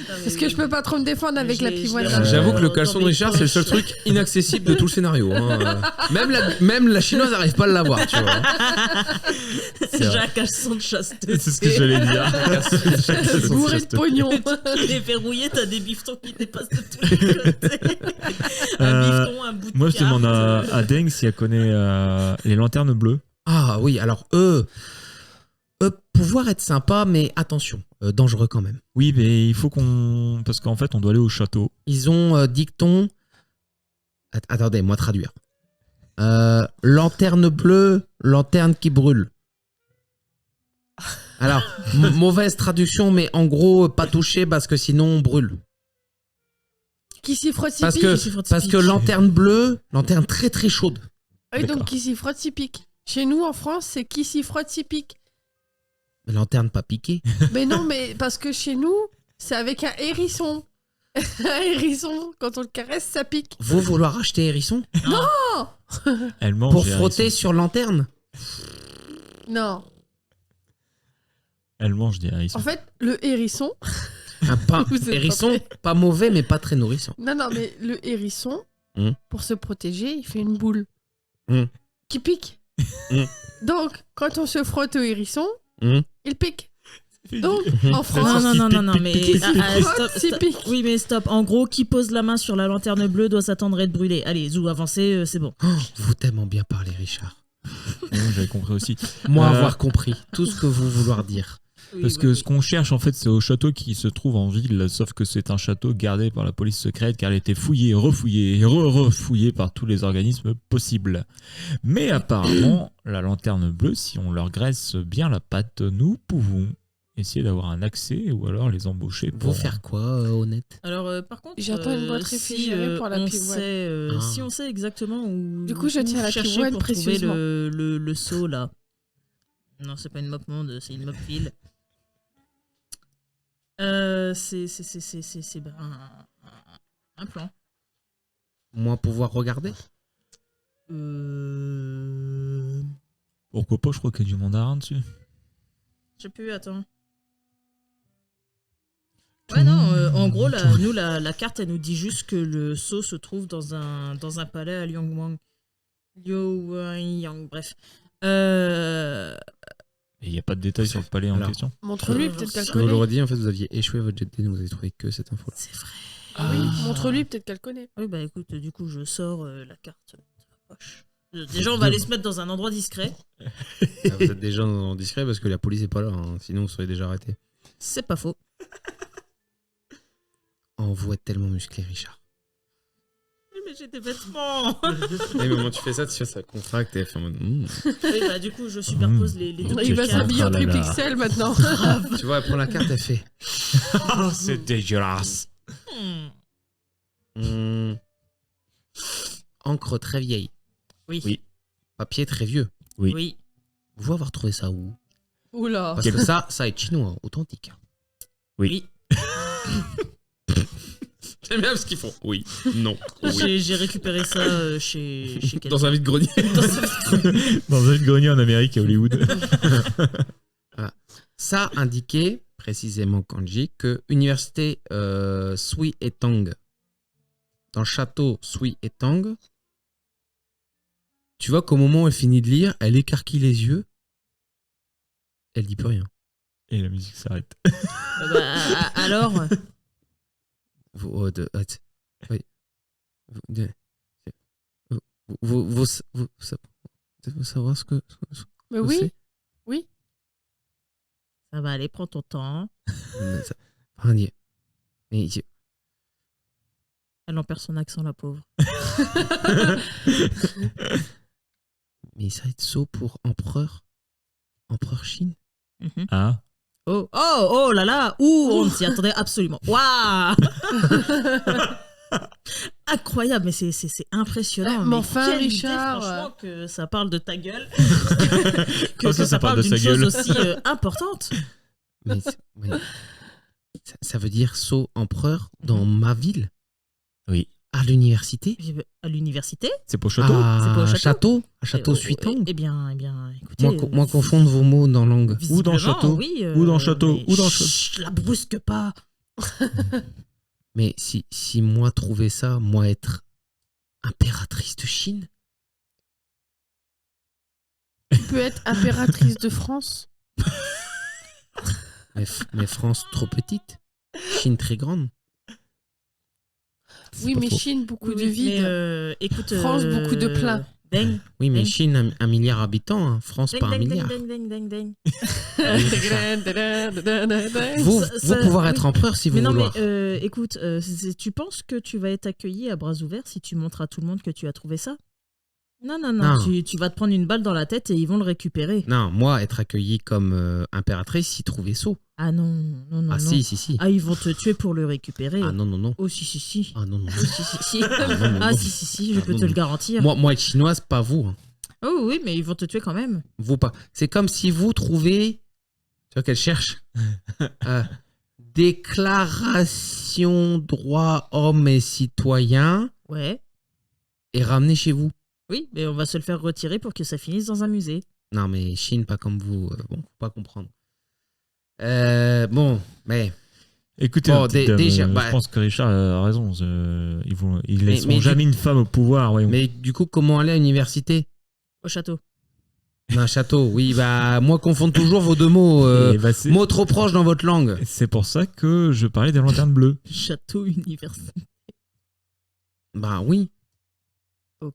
Parce que je peux pas trop me défendre avec Je la l'ai- pivoine. je l'ai- J'avoue que le dans caleçon de mes Richard, c'est le seul poches. truc inaccessible de tout le scénario. Hein. Même la chinoise n'arrive pas à l'avoir, tu vois. J'ai un caleçon de chasteté. C'est ce que j'allais dire. Bourré de pognon. Il est verrouillé, t'as des bifetons qui dépassent de tous les côtés. Un Euh, bifton, un bout de Moi, je demande carte. à Deng si elle connaît les lanternes bleues. Ah oui, alors eux, pouvoir être sympa, mais attention, dangereux quand même. Oui, mais il faut qu'on. Parce qu'en fait, on doit aller au château. Ils ont dicton. Attendez, moi traduire. Lanterne bleue, lanterne qui brûle. Alors, mauvaise traduction, mais en gros, pas toucher parce que sinon on brûle. Qui s'y frotte s'y Parce pique. que lanterne bleue, lanterne très très chaude. Oui, donc D'accord. qui s'y frotte s'y pique. Chez nous, en France, c'est qui s'y frotte s'y pique. Lanterne pas piquée. Mais non, mais parce que chez nous, c'est avec un hérisson. Un hérisson, quand on le caresse, ça pique. Vous vouloir acheter hérisson Elle mange. pour les frotter hérissons. sur lanterne? Non. Elle mange des hérissons. En fait, le hérisson. Vous êtes pas Hérisson, prêts. pas mauvais, mais pas très nourrissant. Non, mais le hérisson, Hmm. pour se protéger, il fait une boule Hmm. qui pique. Hmm. Donc, quand on se frotte au hérisson, Hmm. il pique. Donc, en France, Non, non, non, non, non, pique, mais. pique, pique, pique. Stop, Si stop. pique. Oui, mais stop. En gros, qui pose la main sur la lanterne bleue doit s'attendre à être brûlé. Allez, Zou, avancez, c'est bon. Vous tellement bien parler, Richard. Oui, j'avais compris aussi. Moi, Euh, avoir compris tout ce que vous vouloir dire. Parce que ce qu'on cherche, en fait, c'est au château qui se trouve en ville, sauf que c'est un château gardé par la police secrète, car il a été fouillé, refouillé et refouillé par tous les organismes possibles. Mais apparemment, la lanterne bleue, si on leur graisse bien la patte, nous pouvons essayer d'avoir un accès ou alors les embaucher Vous pour faire quoi, honnête? Alors, par contre, J'attends une boîte réfrigérée pour la on pivoine. sait, Ah. si on sait exactement où. Du coup, je où tiens la chercher pivoine pour trouver précieusement. le seau là. Non, c'est pas une mop monde, c'est une mop file. C'est ben, un plan. Moi, pouvoir regarder? Pourquoi pas, je crois qu'il y a du mandarin dessus. Je sais plus, attends. Ouais, non, en gros, nous, la carte, elle nous dit juste que le sceau se trouve dans un palais à Liangwang. Liuanyang, bref. Et il n'y a pas de détails sur le palais en Alors. question. Montre-lui, peut-être qu'elle Si vous le connaît. redit, en fait, vous aviez échoué votre jet de dés, donc vous avez trouvé que cette info. C'est vrai. Ah oui, montre-lui, peut-être qu'elle connaît. Oui, bah écoute, du coup, je sors la carte de ma poche. Déjà, on va aller se mettre dans un endroit discret. Ah, vous êtes déjà en discret parce que la police est pas là, hein, sinon vous seriez déjà arrêté. C'est pas faux. Oh, vous êtes tellement musclé, Richard. Mais j'ai des vêtements. Et moment tu fais ça contracte et fait en mode. Oui, bah du coup, je superpose les deux Il petites va cartes. s'habiller en Ah là là. triple XL maintenant. Tu vois, elle prend la carte, elle fait. C'est dégueulasse. Hmm. Encre très vieille. Oui. Oui. Papier très vieux. Oui. Oui. Vous pouvez avoir trouvé ça où? Oula. Parce que ça est chinois, authentique. Oui. J'aime bien ce qu'ils font. Oui, non, J'ai récupéré ça chez quelqu'un. Dans un vide-grenier. Dans un grenier en Amérique, à Hollywood. Ça indiquait, précisément kanji, que université Sui et Tang, dans le château Sui et Tang, tu vois qu'au moment où elle finit de lire, elle écarquille les yeux, elle dit plus rien. Et la musique s'arrête. Alors, Vous savoir ce que Mais oui, c'est? oui. ça va aller, prends ton temps. Rien dire. Mais Elle en perd son accent, la pauvre. mais ça va être saut pour empereur Chine. Mhm. Ah. Oh là là. On ne s'y attendait absolument. Waouh. Incroyable, mais c'est impressionnant. Mais enfin, quelle idée, Richard. franchement, que ça parle de ta gueule. Oh, ça ça parle parle de d'une sa chose gueule. aussi importante. Mais ça veut dire saut empereur dans ma ville? Oui. À l'université? À l'université. C'est pour château. C'est pas au château. À château Suitang? Eh bien, écoutez. Moi confondre vos mots dans langue. Ou dans le visiblement, château. Oui, Ou dans le château. mais Ou dans le chut, la brusque pas. Mais si moi trouver ça, moi être impératrice de Chine? Tu peux être impératrice de France. Mais France trop petite? Chine très grande? Oui, pas mais faux. Chine, beaucoup de Mais, vide. écoute, France, beaucoup de plein. Deng. Oui, mais Deng. Chine, un milliard d'habitants, hein. France, pas un milliard. Deng. Vous, Ça- vous pouvoir oui. être empereur si vous Mais non, voulez. mais écoute, tu penses que tu vas être accueilli à bras ouverts si tu montres à tout le monde que tu as trouvé ça? Non. Non. Tu vas te prendre une balle dans la tête et ils vont le récupérer. Non, moi, être accueilli comme impératrice, si trouver saut. Ah non. Ah non. si. Ah, ils vont te tuer pour le récupérer. Ah non. Oh, si. Ah non. Oh, si. non. Ah, si, je Ah, peux non, te le non. garantir. Moi, être chinoise, pas vous. hein. Oh oui, mais ils vont te tuer quand même. Vous pas. C'est comme si vous trouvez. Tu vois qu'elle cherche déclaration droits hommes et citoyens Ouais. et ramener chez vous. Oui, mais on va se le faire retirer pour que ça finisse dans un musée. Non, mais Chine, pas comme vous. Bon, faut pas comprendre. Bon, mais... Écoutez, Bon, ma petite dame, déjà, je bah- pense que Richard a raison. Ils laisseront mais jamais une femme au pouvoir. Voyons. Mais du coup, comment aller à l'université? Au château. Un château, oui, bah, moi, confondre toujours vos deux mots. Et bah, c'est Mots trop proches dans votre langue. c'est pour ça que je parlais des lanternes bleues. Château universitaire. Bah oui. Ok.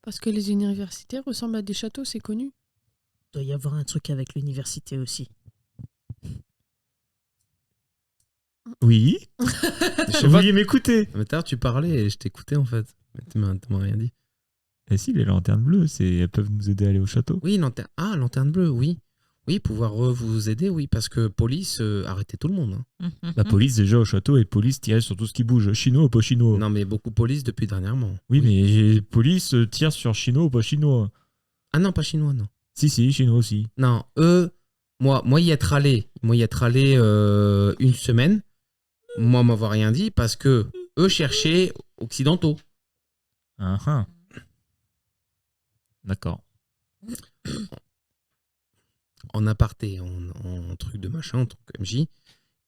Parce que les universités ressemblent à des châteaux, c'est connu. Il doit y avoir un truc avec l'université aussi. Oui. Je sais Vous pas. vouliez m'écouter. Mais t'as tu parlais et je t'écoutais en fait. Mais tu m'as rien dit. Et si, les lanternes bleues, elles peuvent nous aider à aller au château. Oui, lanterne bleue, oui. Oui, pouvoir vous aider, oui, parce que police, arrêtez tout le monde. Hein. La police, déjà au château, et police tirait sur tout ce qui bouge. Chinois ou pas chinois. Non, mais beaucoup police depuis dernièrement. Oui, mais police tire sur chinois ou pas chinois. Ah non, pas chinois, non. Si, chinois aussi. Non, eux, moi y être allé, une semaine, moi m'avoir rien dit parce que eux cherchaient occidentaux. Ah, ah. D'accord. En aparté, en truc de machin, en tant que MJ,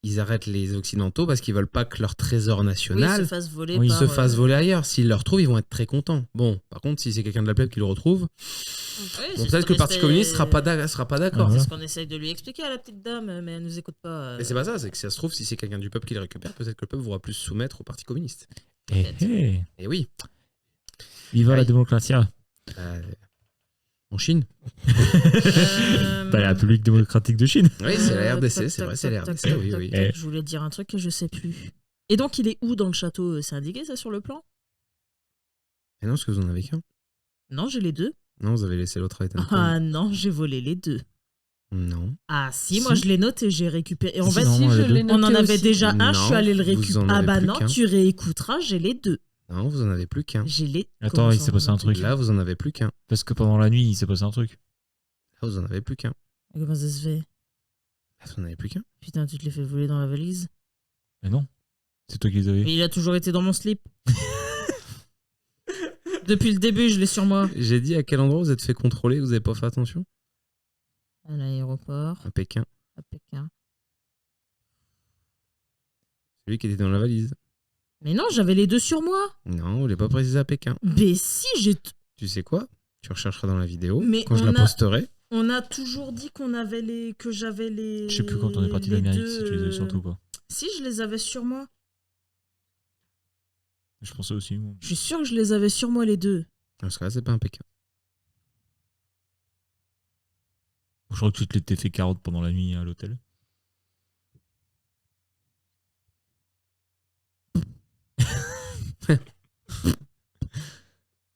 ils arrêtent les occidentaux parce qu'ils veulent pas que leur trésor Oui, national se fasse voler Oui, par, se fasse voler ailleurs. S'ils le retrouvent, ils vont être très contents. Bon, par contre, si c'est quelqu'un de la plèbe qui le retrouve, Ouais, bon, c'est ce peut-être que qu'on le Parti essaie- communiste sera pas d'accord. Ah, C'est ouais. ce qu'on essaye de lui expliquer à la petite dame, mais elle nous écoute pas. Mais c'est pas ça, c'est que si ça se trouve, si c'est quelqu'un du peuple qui le récupère, peut-être que le peuple voudra plus se soumettre au Parti communiste. Eh. Et oui, Viva la Aïe. démocratie. en Chine. Bah, la République démocratique de Chine. Oui, c'est la RDC, tac, c'est vrai, tac, c'est la tac, RDC, tac, oui, tac, oui. tac, Je voulais dire un truc que je sais plus. Et donc, il est où dans le château? C'est indiqué ça sur le plan? Et non, parce que vous en avez qu'un. Non, j'ai les deux. Non, vous avez laissé l'autre à Ethan Cohen. Ah non, j'ai volé les deux. Non. Ah si, Si. moi je l'ai noté, j'ai récupéré. Et en Si, fait, non, Si, on a je les deux. l'ai on noté en avait aussi. déjà un, Non, je suis allé le vous récupérer. en Ah avez bah plus non, qu'un. tu réécouteras, j'ai les deux. Non, vous en avez plus qu'un. J'ai les. Attends, Comment il ça, s'est passé on un a truc. plus Là, vous en avez plus qu'un. Parce que pendant la nuit, il s'est passé un truc. Là, vous en avez plus qu'un. Comment ça se fait? Là, vous en avez plus qu'un. Putain, tu te l'es fait voler dans la valise. Mais non. C'est toi qui les avais. Mais il a toujours été dans mon slip. Depuis le début, je l'ai sur moi. J'ai dit à quel endroit vous êtes fait contrôler, vous avez pas fait attention. À l'aéroport, À Pékin. à Pékin. Celui qui était dans la valise. Mais non, j'avais les deux sur moi. Non, vous l'avez pas précisé à Pékin. Mais si, j'ai. Tu sais quoi? Tu rechercheras dans la vidéo. Mais quand je on la a- posterai. On a toujours dit qu'on avait les. Que j'avais les. Je sais plus quand on est parti les d'Amérique, deux, si tu les avais surtout pas. Si, je les avais sur moi. Je pensais aussi. Moi. Je suis sûre que je les avais sur moi les deux. Parce que là, c'est pas un Pékin. Je crois que tu te l'étais fait carotte pendant la nuit à l'hôtel.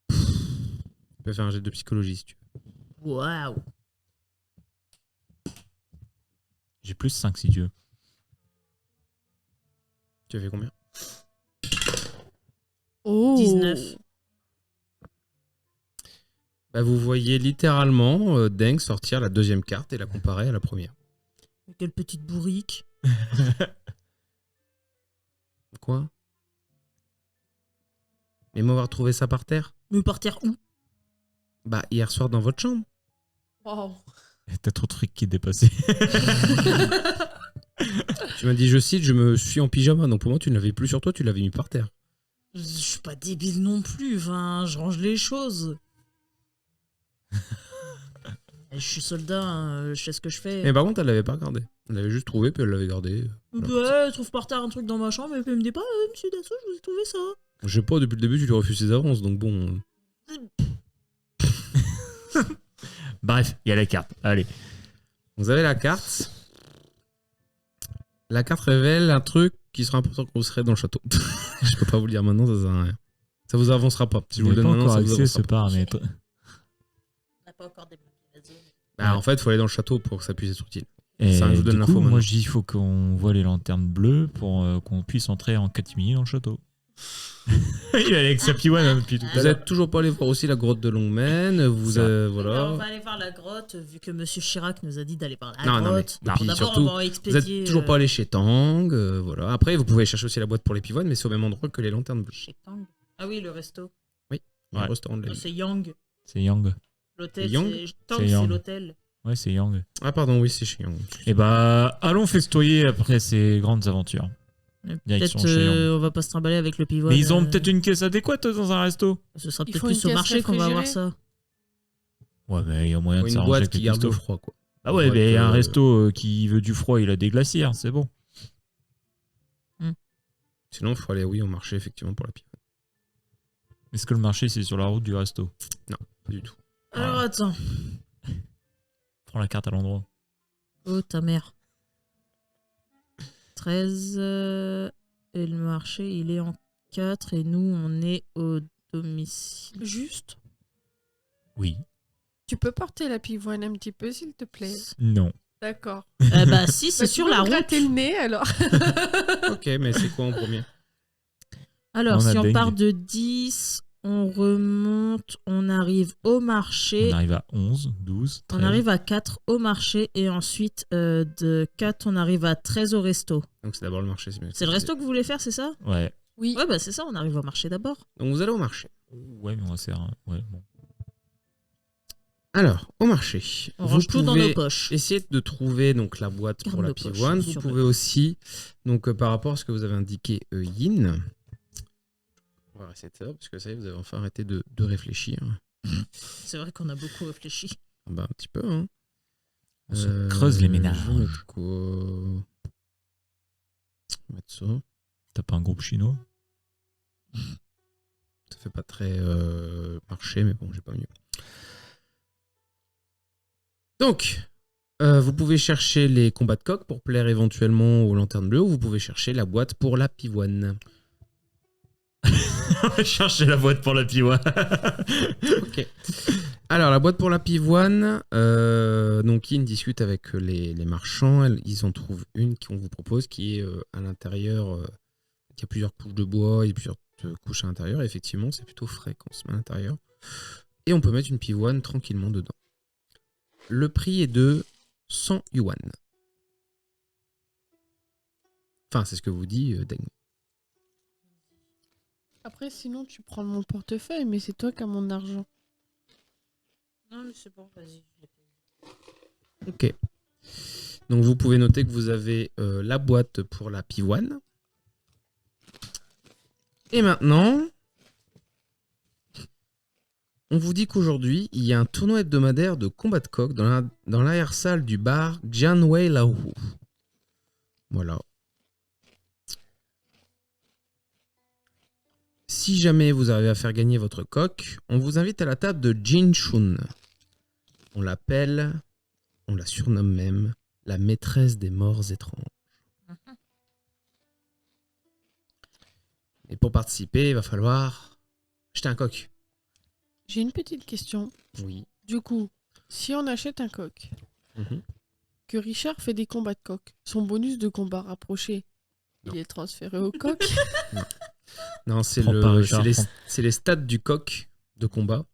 Tu peux faire un jet de psychologie si tu veux. Waouh. J'ai plus 5 si tu veux. Tu as fait combien? Oh. 19. Bah, vous voyez littéralement Deng sortir la deuxième carte et la comparer à la première. Quelle petite bourrique. Quoi? Mais m'avoir trouvé ça par terre? Mais par terre où? Bah, hier soir dans votre chambre. Wow. T'as trop de trucs qui est dépassé. Tu m'as dit, je cite, je me suis en pyjama. Donc pour moi, tu ne l'avais plus sur toi, tu l'avais mis par terre. Je suis pas débile non plus. Enfin, je range les choses. Et je suis soldat, hein, je sais ce que je fais. Mais par contre, elle l'avait pas regardé. Elle l'avait juste trouvé, puis elle l'avait gardé. Ouais, elle trouve par terre un truc dans ma chambre et puis elle me dit pas, monsieur Dassault, je vous ai trouvé ça. Je sais pas, depuis le début, tu lui refuses ses avances. Donc bon. Bref, il y a la carte. Allez. Vous avez la carte. La carte révèle un truc qui sera important quand vous serez dans le château. Je peux pas vous le dire maintenant, ça sert à rien. Ça vous avancera pas. Si je vous le J'ai donne pas maintenant, encore ça vous accès avancera ce pas. paramètre. On n'a pas encore débloqué la zone. Bah, en fait, il faut aller dans le château pour que ça puisse être utile. Et Ça, je vous donne du l'info coup, maintenant. moi je dis il faut qu'on voit les lanternes bleues pour qu'on puisse entrer en catimini dans le château. Il est avec sa piouane depuis tout à Vous l'heure. êtes toujours pas allé voir aussi la grotte de Longmen. Vous Ça. avez, On voilà. va aller voir la grotte, vu que monsieur Chirac nous a dit d'aller voir la Non, non, mais- grotte. et puis D'abord, surtout, on va Vous expédier. êtes toujours pas allé chez Tang. Voilà. Après, vous pouvez chercher aussi la boîte pour les pivoines, mais c'est au même endroit que les lanternes bleues. Chez Tang. Ah oui, le resto. Il y a un Ouais. restaurant de la Oh, ville. c'est Yang. C'est Yang. L'hôtel, Yang c'est Tang, C'est c'est Yang. l'hôtel. Ouais, c'est Yang. Ah, pardon, oui, c'est chiant. Et bah, allons festoyer après ces grandes aventures. Direction Peut-être chez Yang. on va pas se trimballer avec le pivoine. Mais ils ont peut-être une caisse adéquate dans un resto. Ce sera Il peut-être faut plus une au caisse marché qu'on va avoir réfrigérée. ça. Ouais, mais il y a moyen de Une s'arranger boîte avec qui les garde le cuistots. froid, quoi. Ah ouais, Une boîte, mais un resto qui veut du froid, il a des glacières, c'est bon. Sinon, il faut aller, oui, au marché, effectivement, pour la pivoine. Est-ce que le marché, c'est sur la route du resto? Pas du tout. Alors attends. Prends la carte à l'endroit. Oh ta mère. 13. Et le marché, il est en 4. Et nous, on est au domicile. Juste, Oui. tu peux porter la pivoine un petit peu, s'il te plaît. Non. D'accord. Bah si, c'est Bah, sur tu peux la me gratter route. le nez, alors. Ok, mais c'est quoi en premier? Alors, On a si on dingue. part de 10, on remonte, on arrive au marché. On arrive à 11, 12, 13. On arrive à 4 au marché. Et ensuite, de 4, on arrive à 13 au resto. Donc, c'est d'abord le marché. Bien C'est le resto que vous voulez faire, c'est ça? Ouais. Oui. Ouais, bah c'est ça, on arrive au marché d'abord. Donc, vous allez au marché. Ouais, mais on va se faire... Ouais, bon. Alors, au marché, On vous range tout dans pouvez nos poches. essayer de trouver donc, la boîte pour Garde la nos poches, pivoine. Vous sur pouvez aussi, donc, par rapport à ce que vous avez indiqué, Yin, on va essayer de savoir, parce que ça y est, vous avez enfin arrêté de réfléchir. C'est vrai qu'on a beaucoup réfléchi. Bah, un petit peu, hein. On se creuse les ménages. Je vais mettre quoi? On va mettre ça. T'as pas un groupe chinois? Ça fait pas très marché, mais bon, j'ai pas mieux. Donc, vous pouvez chercher les combats de coq pour plaire éventuellement aux lanternes bleues, ou vous pouvez chercher la boîte pour la pivoine. On va chercher la boîte pour la pivoine. Ok. Alors, la boîte pour la pivoine, donc Yin discute avec les marchands. Ils en trouvent une qu'on vous propose qui est à l'intérieur, qui a plusieurs couches de bois et plusieurs couches à l'intérieur. Et effectivement, c'est plutôt frais quand on se met à l'intérieur. Et on peut mettre une pivoine tranquillement dedans. Le prix est de 100 yuan. Enfin, c'est ce que vous dit Deng. Après, sinon, tu prends mon portefeuille, mais c'est toi qui as mon argent. Non, mais c'est bon, vas-y. Ok. Donc vous pouvez noter que vous avez la boîte pour la pivoine. Et maintenant, on vous dit qu'aujourd'hui, il y a un tournoi hebdomadaire de combat de coq dans l'arrière-salle du bar Jianwei Lao. Voilà. Si jamais vous arrivez à faire gagner votre coq, on vous invite à la table de Jin Shun. On l'appelle, on la surnomme même, la maîtresse des morts étranges. Et pour participer, il va falloir acheter un coq. J'ai une petite question. Oui. Du coup, si on achète un coq, que Richard fait des combats de coq, son bonus de combat rapproché, Non. il est transféré au coq. Non, c'est Prends pas, Richard, les, prends. c'est les stats du coq de combat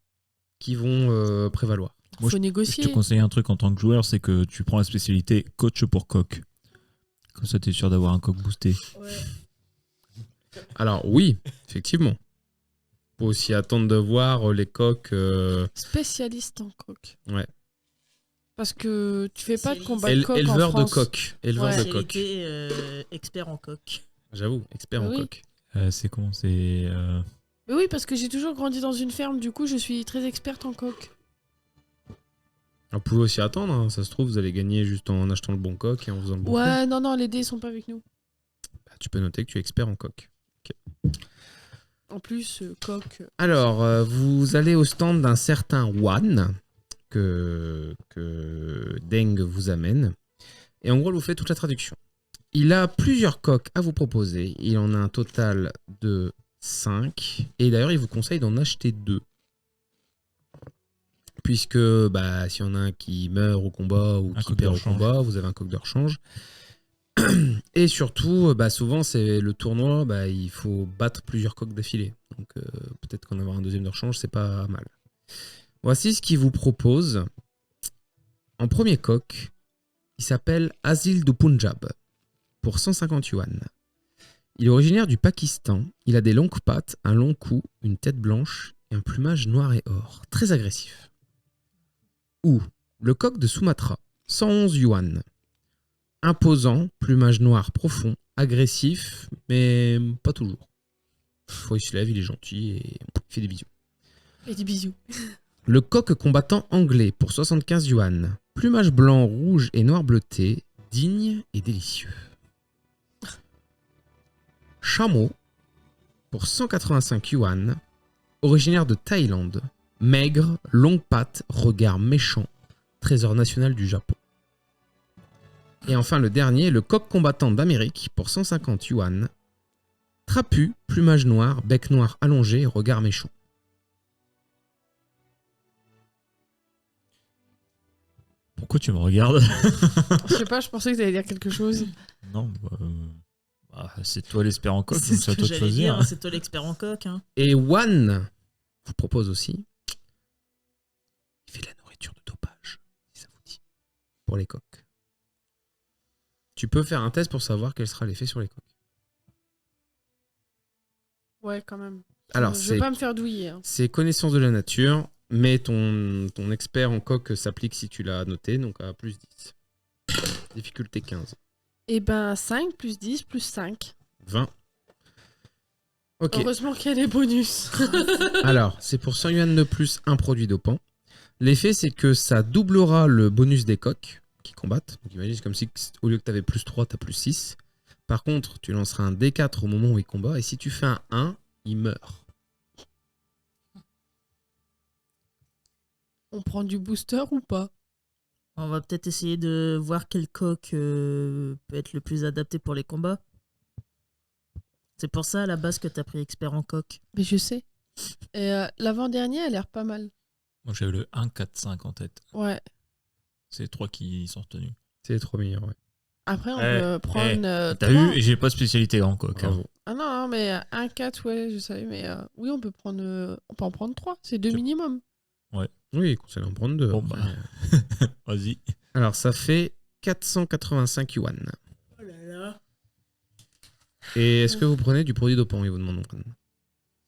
qui vont prévaloir. Moi, Faut Je négocier. te conseille un truc en tant que joueur, c'est que tu prends la spécialité coach pour coq. Comme ça, t'es sûr d'avoir un coq boosté. Ouais. Alors oui, effectivement. Faut aussi attendre de voir les coqs. Spécialiste en coq. Ouais. Parce que tu fais pas de combat de Éle- coq en éleveur de France. coq. Éleveur Ouais. de coq. Spécialité, expert en coq. J'avoue, expert en Oui. coq. C'est comment? C'est... Mais oui, parce que j'ai toujours grandi dans une ferme, du coup, je suis très experte en coq. Vous pouvez aussi attendre, hein. Ça se trouve, vous allez gagner juste en achetant le bon coq et en faisant le bon prix. Ouais, non, les dés sont pas avec nous. Bah, tu peux noter que tu es expert en coq. En plus, coq. Alors, vous allez au stand d'un certain Wan que Deng vous amène. Et en gros, il vous fait toute la traduction. Il a plusieurs coqs à vous proposer. Il en a un total de 5. Et d'ailleurs, il vous conseille d'en acheter 2. Puisque bah, s'il y en a un qui meurt au combat ou Un qui coq perd de au rechange. combat, vous avez un coq de rechange. Et surtout, bah, souvent, c'est le tournoi, bah, il faut battre plusieurs coqs d'affilée. Donc peut-être qu'en avoir un deuxième de rechange, c'est pas mal. Voici ce qu'il vous propose. En premier coq, il s'appelle Asil du Punjab, pour 150 yuan. Il est originaire du Pakistan. Il a des longues pattes, un long cou, une tête blanche et un plumage noir et or. Très agressif. Ou Le coq de Sumatra, 111 yuan. Imposant, plumage noir profond, agressif, mais pas toujours. Des fois, il se lève, il est gentil et il fait des bisous. Et des bisous. Le coq combattant anglais pour 75 yuan. Plumage blanc, rouge et noir bleuté, digne et délicieux. Chameau pour 185 yuan. Originaire de Thaïlande. Maigre, longue patte, regard méchant. Trésor national du Japon. Et enfin le dernier, le coq combattant d'Amérique pour 150 yuan. Trapu, plumage noir, bec noir allongé, regard méchant. Pourquoi tu me regardes? Je sais pas, je pensais que tu allais dire quelque chose. Non, c'est toi l'expert en coq, C'est donc ce c'est à que toi de j'allais choisir. dire, c'est toi l'expert en coq. Hein. Et One vous propose aussi. Il fait de la nourriture de dopage, si ça vous dit. Pour les coqs. Tu peux faire un test pour savoir quel sera l'effet sur les coqs. Ouais, quand même. Alors, Je vais pas me faire douiller. Hein. c'est connaissance de la nature, mais ton expert en coq s'applique si tu l'as noté, donc à plus 10. Difficulté 15. Et ben 5 plus 10 plus 5. 20. Ok. Heureusement qu'il y a les bonus. Alors, c'est pour 100 yuan de plus un produit dopant. L'effet, c'est que ça doublera le bonus des coqs qui combattent. Donc imagine, c'est comme si au lieu que tu avais plus 3, tu as plus 6. Par contre, tu lanceras un D4 au moment où il combat, et si tu fais un 1, il meurt. On prend du booster ou pas? On va peut-être essayer de voir quel coq peut être le plus adapté pour les combats. C'est pour ça à la base que t'as pris expert en coq. Mais je sais. Et l'avant-dernier a l'air pas mal. Moi j'avais le 1, 4, 5 en tête. Ouais. C'est les 3 qui sont retenus. C'est les 3 meilleurs, ouais. Après, on peut prendre. T'as vu? Et j'ai pas de spécialité en coq. Hein. Bravo. Ah non, non, mais 1, 4, ouais, je savais. Mais oui, on peut en prendre 3. C'est 2 minimum. Oui, conseille d'en prendre 2. Bon, bah. Vas-y. Alors, ça fait 485 yuan. Oh là là. Et est-ce que vous prenez du produit dopant? Il vous demande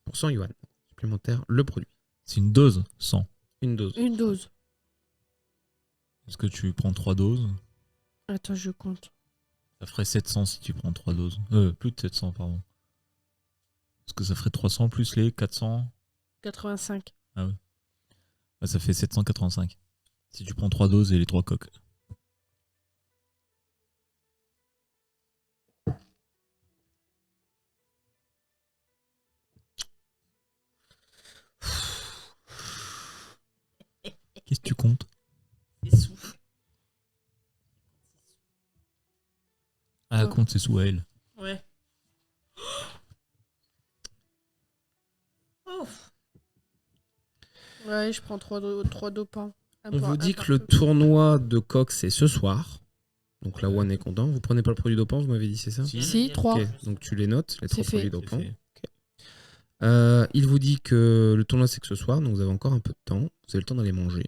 pour 100 yuan supplémentaire, le produit. C'est une dose, 100. Une dose. Une dose. Est-ce que tu prends 3 doses? Attends, je compte. Ça ferait 700 si tu prends 3 doses. Plus de 700, pardon. Parce que ça ferait 300 plus les 400. 85. Ah ouais. Bah, ça fait 785. Si tu prends 3 doses et les 3 coques. Qu'est-ce que tu comptes? C'est souffle. Ah, compte, c'est sous elle. Ouais. Oh. Ouais, je prends 3 dopants. On vous dit que le tournoi de coq, c'est ce soir. Donc là, One est content. Vous prenez pas le produit dopant, vous m'avez dit, c'est ça? Si, 3. Ok, donc tu les notes, les 3 C'est produits fait. dopants. C'est fait. Il vous dit que le tournoi, c'est que ce soir, donc vous avez encore un peu de temps. Vous avez le temps d'aller manger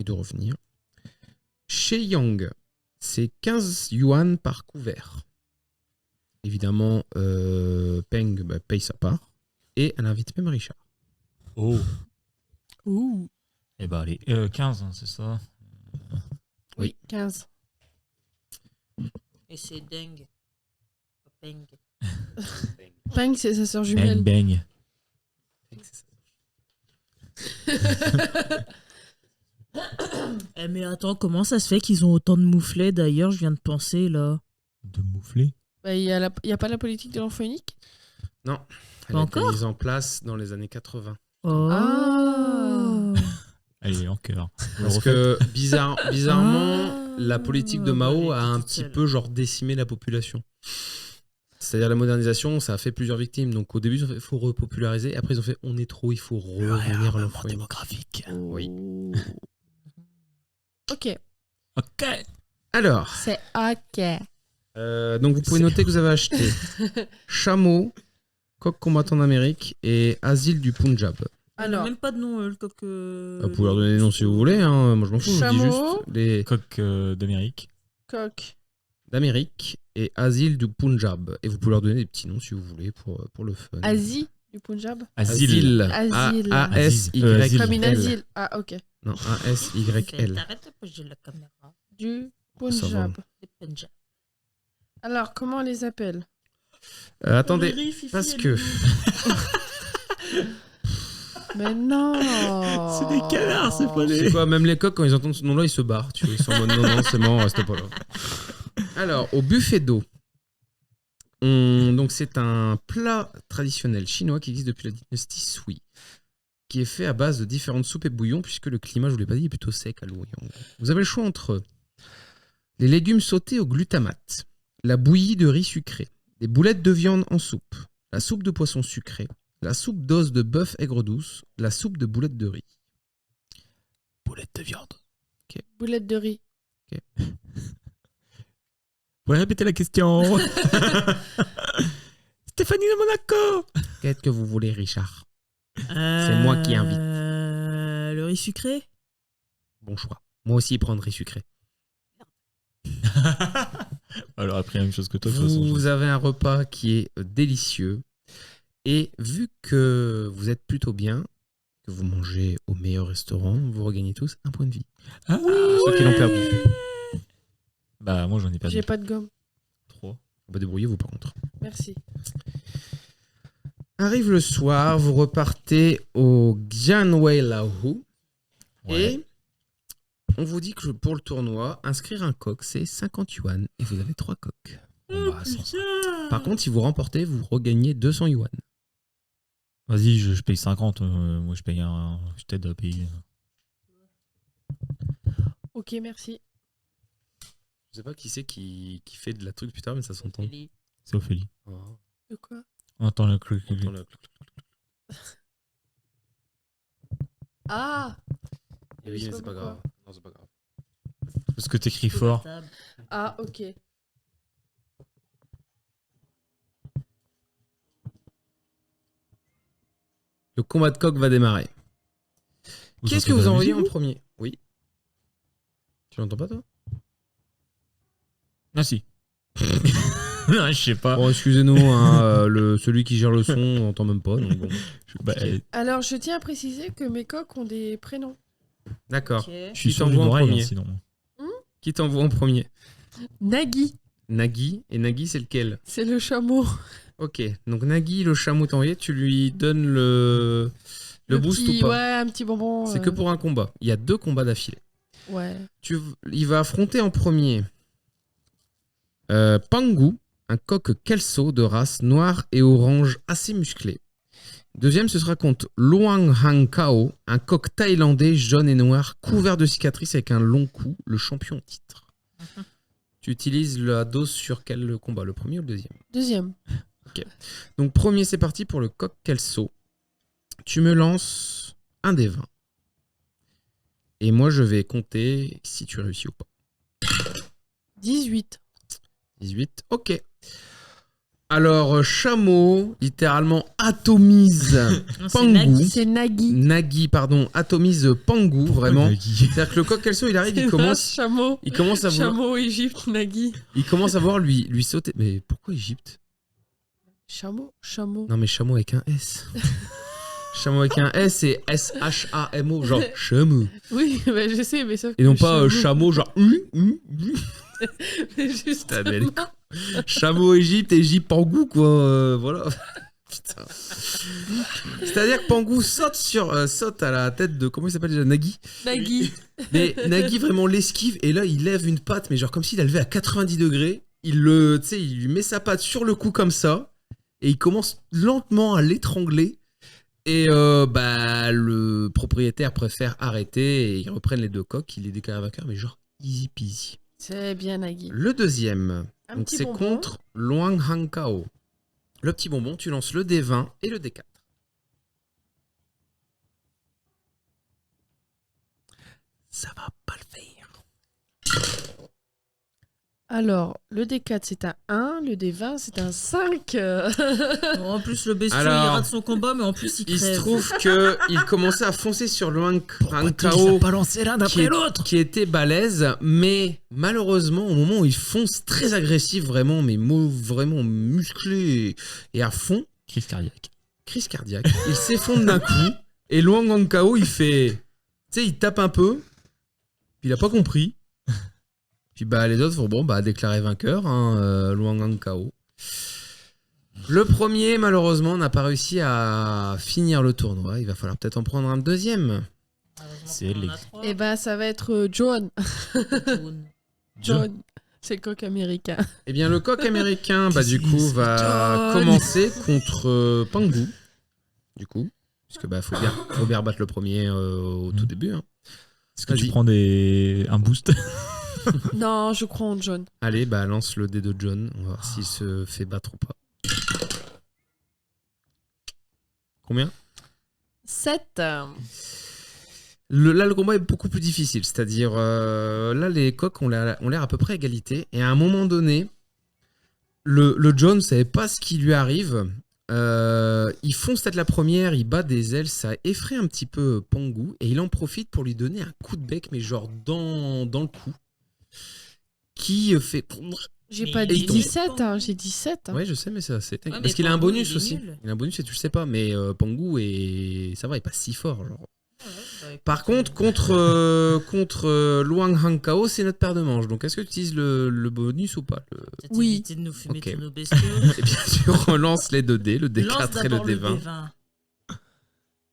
et de revenir. Chez Yang, c'est 15 yuan par couvert. Évidemment, Peng paye sa part. Et elle invite même Richard. Oh. Ouh. Eh bah allez, 15, hein, c'est ça. Oui. 15. Et c'est dingue. Peng. Peng, c'est sa sœur Bang jumelle. bang. Mais attends, comment ça se fait qu'ils ont autant de mouflets d'ailleurs? Je viens de penser là. De moufler. Bah, il y a pas la politique de l'enfant unique? Non, elle Pas a été encore mise en place dans les années 80. Oh. Ah. Allez, en cœur. Parce que bizarrement, Ah, la politique de bah, Mao elle a était un toute petit seule. peu genre décimé la population. C'est-à-dire la modernisation, ça a fait plusieurs victimes. Donc au début, ils ont fait il faut repopulariser. Après, ils ont fait on est trop, il faut revenir à l'enfant unique. démographique. Oui. Ok. Ok. Alors, C'est ok. donc vous pouvez noter que vous avez acheté Chameau, Coq combattant d'Amérique et Asile du Punjab. Elle Alors, n'a même pas de nom, le coq. Vous pouvez leur donner des noms si vous voulez. Hein. Moi, je m'en fous. Je dis Chameau. juste les Coq d'Amérique. coq. d'Amérique et Asile du Punjab. Et vous pouvez leur donner des petits noms si vous voulez pour le fun. Asie. Du Punjab. Asile. Asile. A-S-Y-L. Comme une asile. Ah, ok. Non, A-S-Y-L. Arrête de bouger la caméra. Du Ça va. Punjab. C'est Punjab. Alors, comment on les appelle? Attendez, parce que... Mais non. C'est des canards, c'est pas C'est des... quoi, même les coqs, quand ils entendent ce nom-là, ils se barrent. Tu vois, ils sont en mode non, c'est mort, reste pas là. Alors, au buffet d'eau. Donc, c'est un plat traditionnel chinois qui existe depuis la dynastie Sui, qui est fait à base de différentes soupes et bouillons, puisque le climat, je vous l'ai pas dit, est plutôt sec à l'eau. Vous avez le choix entre les légumes sautés au glutamate, la bouillie de riz sucré, des boulettes de viande en soupe, la soupe de poisson sucré, la soupe d'os de bœuf aigre douce, la soupe de boulettes de riz. Boulette de viande. Boulette de riz. Vous pouvez répéter la question. Stéphanie de Monaco. Qu'est-ce que vous voulez, Richard? C'est moi qui invite. Le riz sucré. Bon choix. Moi aussi, prendre riz sucré. Alors, après, la même chose que toi, de toute façon. Vous avez un repas qui est délicieux. Et vu que vous êtes plutôt bien, que vous mangez au meilleur restaurant, vous regagnez tous un point de vie. Ah, Ceux qui l'ont perdu. Bah, moi, j'en ai perdu J'ai pas de gomme. 3. Bah, débrouillez-vous par contre. Merci. Arrive le soir, vous repartez au Xianwei Lahu. Et on vous dit que pour le tournoi, inscrire un coq, c'est 50 yuan. Et vous avez 3 coqs. Bon, bah, Par contre, si vous remportez, vous regagnez 200 yuan. Vas-y, je paye 50. Moi, je paye un. Je t'aide à payer. Ok, merci. Je sais pas qui c'est qui fait de la truc putain, mais ça s'entend. C'est Ophélie. De quoi? On entend le truc. Ah! Et oui, Je sais mais c'est pas pas pourquoi. grave. Non, c'est pas grave. Parce que t'écris fort. Ah, ok. Le combat de coq va démarrer. Qu'est-ce que vous envoyez en premier? Oui. Tu l'entends pas, toi? Ah, si. Non, je sais pas. Bon, excusez-nous, hein, celui qui gère le son, on n'entend même pas. Donc bon. Bah, Alors, je tiens à préciser que mes coqs ont des prénoms. D'accord. je Qui suis sur t'envoie une en oreille, premier? hein, sinon. Qui t'envoie en premier? Nagui, Nagui. Et Nagui, c'est lequel? c'est le chameau. Ok. Donc Nagui, le chameau t'envoyé, tu lui donnes le boost petit, ou pas? Ouais, un petit bonbon. C'est que pour un combat. Il y a 2 combats d'affilée. Ouais. Il va affronter en premier Pangu, un coq kelso de race noire et orange assez musclé. Deuxième, ce sera contre Luang Hang Kao, un coq thaïlandais jaune et noir couvert de cicatrices avec un long cou, le champion en titre. Tu utilises la dose sur quel combat? Le premier ou le deuxième? Deuxième. Donc premier, c'est parti pour le coq kelso. Tu me lances un des 20. Et moi, je vais compter si tu réussis ou pas. 18. 18, ok. Alors, chameau, littéralement, atomise Pangu. C'est Nagui. Nagui, pardon, atomise Pangu, vraiment. Nagui. C'est-à-dire que le coq kelso, il arrive, C'est il commence, chameau. il commence à voir, Chameau, Égypte, Nagui. il commence à voir lui sauter. Mais pourquoi Égypte? Chameau. Non, mais chameau avec un S. Chameau avec un S, c'est S-H-A-M-O, genre chameau. Oui, bah, je sais, mais sauf Et non que pas chameau, genre. Mais juste. Ah, mais chameau Égypte, Égypte Pangu, quoi. Voilà. Putain. C'est-à-dire que Pangu saute à la tête de. Comment il s'appelle déjà? Nagui. Nagui. Mais Nagui vraiment l'esquive et là il lève une patte, mais genre comme s'il a levé à 90 degrés. Il lui met sa patte sur le cou comme ça et il commence lentement à l'étrangler. Et le propriétaire préfère arrêter et ils reprennent les 2 coqs. Il les déclare vainqueur, mais genre easy peasy. C'est bien Nagui. Le deuxième, Un donc petit c'est bonbon. contre Luang Hang Kao. Le petit bonbon, tu lances le D20 et le D4. Ça va pas le faire. Alors, le D4 c'est un 1, le D20 c'est un 5. En plus, le bestiau, Alors, il rate son combat, mais en plus, il crève. Il se trouve qu'il commençait à foncer sur Luang Hang Tu les Kao, as pas lancés l'un qui, d'après est- l'autre. qui était balèze, mais malheureusement, au moment où il fonce très agressif, vraiment, mais vraiment musclé et à fond, Crise cardiaque. crise cardiaque. Il s'effondre d'un coup. Et Luang Hangkao, il fait... Tu sais, il tape un peu. Puis il a pas compris. Puis les autres font déclarer vainqueur, hein, Luang Hangkao. Le premier, malheureusement, n'a pas réussi à finir le tournoi. Il va falloir peut-être en prendre un deuxième. C'est les- Et ben, ça va être John. John. C'est le coq américain. Eh bien, le coq américain, du coup, va commencer contre Pangu. Du coup, puisque faut bien battre le premier au tout début. Hein. Est-ce que tu Vas-y. prends un boost? Non, je crois en John. Allez, lance le dé de John. On va voir s'il se fait battre ou pas. Combien 7. Là, le combat est beaucoup plus difficile. C'est-à-dire, là, les coqs ont l'air à peu près à égalité. Et à un moment donné, le John ne savait pas ce qui lui arrive. Il fonce tête la première, il bat des ailes, ça effraie un petit peu Pangu. Et il en profite pour lui donner un coup de bec, mais genre dans le cou. Qui fait... J'ai Mais pas il dit est nul, 17, hein, j'ai dit 7. Ouais, je sais, mais c'est assez. mais Parce qu'il a un Pangu, bonus il est aussi. nul. Il a un bonus et tu le sais pas, mais Pangu est... ça va, il est pas si fort. Genre. Par contre, contre Luang Hangkao, c'est notre paire de manches. Donc, est-ce que tu utilises le bonus ou pas Peut-être Oui. éviter de nous fumer Ok. tous nos bestiaux. Et bien, tu relances les 2 dés, le Lance D4 et le d'abord D20. De toute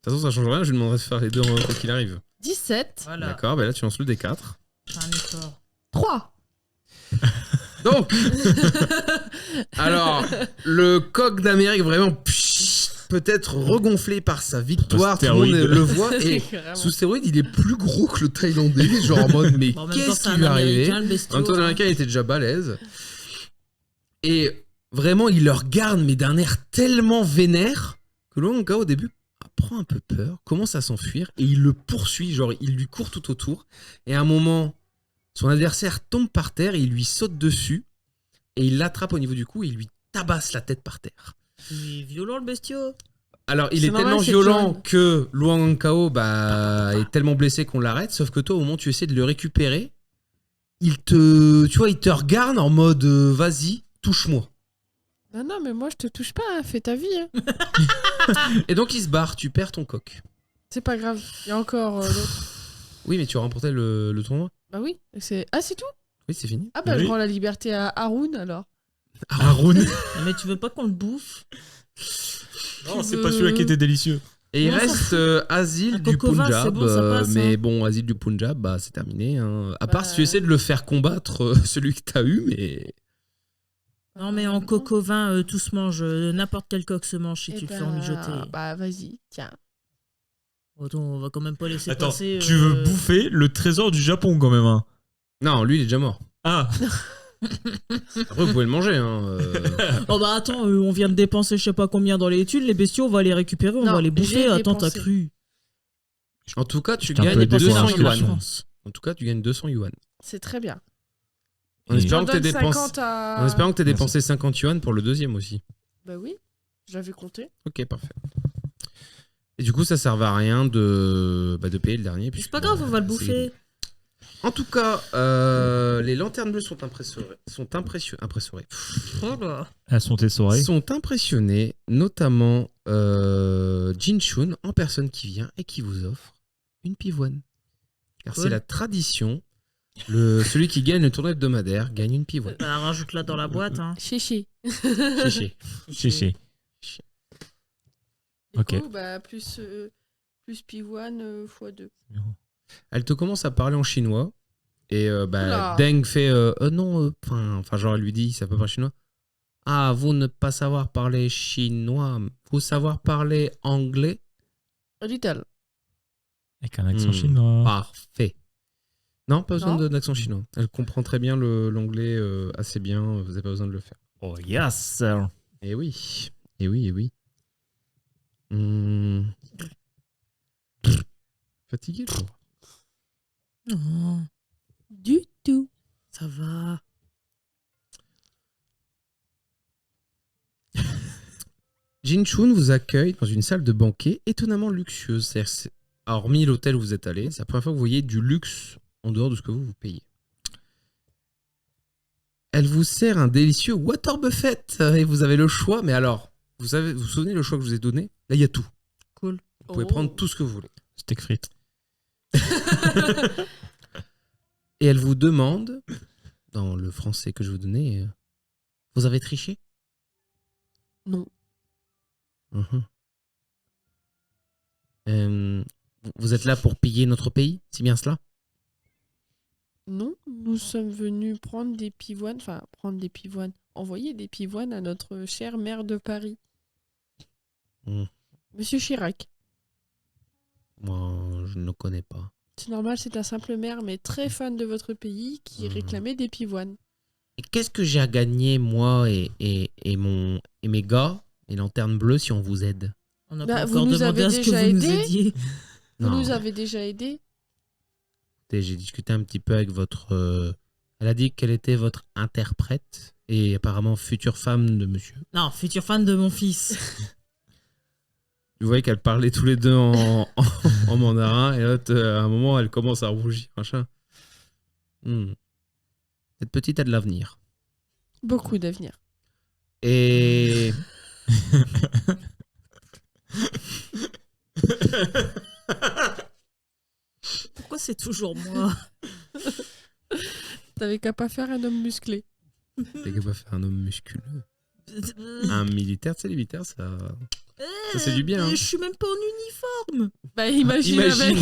façon, ça change rien, je lui demanderai de faire les deux quoi qu'il arrive. 17. Voilà, D'accord, là, tu lances le D4. fais un effort. 3. Donc, alors, le coq d'Amérique, vraiment, peut-être regonflé par sa victoire, tout le monde Stéroïde. le voit. Et sous stéroïde, il est plus gros que le Thaïlandais, genre en mode, mais Bon, en même temps, qu'est-ce c'est qui un lui est arrivé? Américain, le bestiau. En même temps, l'Américain était déjà balèze. Et vraiment, il le regarde, mais d'un air tellement vénère que Luang Hangkao, au début, prend un peu peur, commence à s'enfuir et il le poursuit, genre il lui court tout autour. Et à un moment, son adversaire tombe par terre et il lui saute dessus et il l'attrape au niveau du cou et il lui tabasse la tête par terre. Il est violent, le bestiau. Alors, il C'est est normal, tellement c'est violent John. que Luang Hangkao est tellement blessé qu'on l'arrête. Sauf que toi, au moment où tu essaies de le récupérer, il te regarde en mode vas-y, touche-moi. Non, mais moi je te touche pas, hein, fais ta vie. Hein. Et donc, il se barre, tu perds ton coq. C'est pas grave, il y a encore l'autre. Oui, mais tu as remporté le tournoi. Bah oui, c'est. Ah, c'est tout? Oui, c'est fini. Ah, bah Oui. je rends la liberté à Haroun alors. Haroun. Mais tu veux pas qu'on le bouffe? Non, c'est pas celui-là qui était délicieux. Et il Non, ça- reste Asile Un du coco vin, Punjab. c'est bon, ça passe, mais hein. bon, Asile du Punjab, c'est terminé. Hein. À part Bah. si tu essaies de le faire combattre celui que t'as eu, mais. Non, mais en coco vin, tout se mange. N'importe quel coq se mange si Eh tu le fais ben, en mijoter. Bah vas-y, tiens. Attends, on va quand même pas laisser Attends, passer. tu veux bouffer le trésor du Japon quand même, hein? Non, lui, il est déjà mort. Ah, Après, vous pouvez le manger. Hein. Oh bah attends, on vient de dépenser je sais pas combien dans les études. Les bestiaux, on va les récupérer, on Non, va les bouffer. j'ai Attends, t'as dépensé. cru. En tout cas, tu Putain, un peu gagnes dépassé 200 dans yuan. l'inflation. En tout cas, tu gagnes 200 yuan. C'est très bien. En Et- espérant J'en que t'aies donne dépensé. 50 à... En espérant que t'aies Merci. dépensé 50 yuan pour le deuxième aussi. Bah oui, j'avais compté. Ok, parfait. Et du coup, ça servait à rien de payer le dernier. C'est puisque, pas grave, on va le c'est bouffer. gagné. En tout cas, les lanternes bleues sont impressionnés. Oh là. elles sont essorées. Sont impressionnés, notamment Jin Chun en personne qui vient et qui vous offre une pivoine. Car Cool. c'est la tradition. Celui qui gagne le tournoi hebdomadaire gagne une pivoine. Bah, rajoute-la dans la boîte. Hein. Chichi. Chiché. Chéché. Du Ok. coup, bah plus pivoine x2. Elle te commence à parler en chinois. Et Oula. Deng fait non, enfin genre elle lui dit, ça peut pas chinois. Ah, vous ne pas savoir parler chinois, vous savoir parler anglais. Little. Avec un accent Hmm. chinois. Parfait. Non, pas besoin Non. d'accent chinois. Elle comprend très bien l'anglais assez bien, vous n'avez pas besoin de le faire. Oh yes, sir. Eh oui, eh oui, eh oui. Hmm. Fatigué, toi. Non, Du tout. ça va. Jin Chun vous accueille dans une salle de banquet étonnamment luxueuse. Hormis l'hôtel où vous êtes allé, c'est la première fois que vous voyez du luxe en dehors de ce que vous payez. Elle vous sert un délicieux water buffet et vous avez le choix, mais alors, vous vous souvenez le choix que je vous ai donné? Là, il y a tout. Cool. Vous pouvez prendre tout ce que vous voulez. Steak frites. Et elle vous demande, dans le français que je vous donnais, vous avez triché? Non. Vous êtes là pour piller notre pays? C'est bien cela? Non, nous sommes venus prendre des pivoines, envoyer des pivoines à notre cher maire de Paris. Monsieur Chirac. Moi, je ne connais pas. C'est normal, c'est un simple maire, mais très fan de votre pays, qui réclamait des pivoines. Et qu'est-ce que j'ai à gagner, moi et mes gars, et Lanterne Bleue, si on vous aide? On n'a Bah, pas vous encore nous demandé avez à ce que déjà vous nous aidé. aidiez. Vous Non. nous avez déjà aidés. J'ai discuté un petit peu avec votre... elle a dit quelle était votre interprète, et apparemment future femme de monsieur. Non, futur fan de mon fils. Vous voyez qu'elle parlait tous les deux en mandarin, et l'autre, à un moment, elle commence à rougir, machin. Cette petite a de l'avenir. Beaucoup d'avenir. Et... Pourquoi c'est toujours moi? T'avais qu'à pas faire un homme musclé. T'es capable de faire un homme musculeux. Un militaire, tu sais, les militaires, ça c'est du bien. Hein. Je suis même pas en uniforme. Bah imagine. Avec.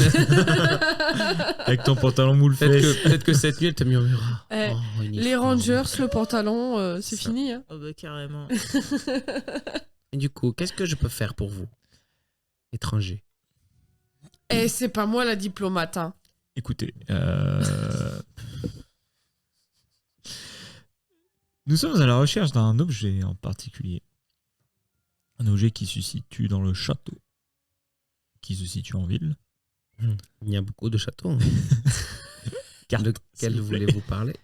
Avec ton pantalon moule fesse. Peut-être que cette nuit, elle te murmurera. Les Rangers, le pantalon, c'est Ça. fini. Hein. Oh bah carrément. Et du coup, qu'est-ce que je peux faire pour vous, étranger? Eh, c'est pas moi la diplomate. Hein. Écoutez, nous sommes à la recherche d'un objet en particulier. Un objet qui se situe dans le château, qui se situe en ville. Il y a beaucoup de châteaux. Hein. Carte, Lequel s'il vous plaît. voulez-vous parler?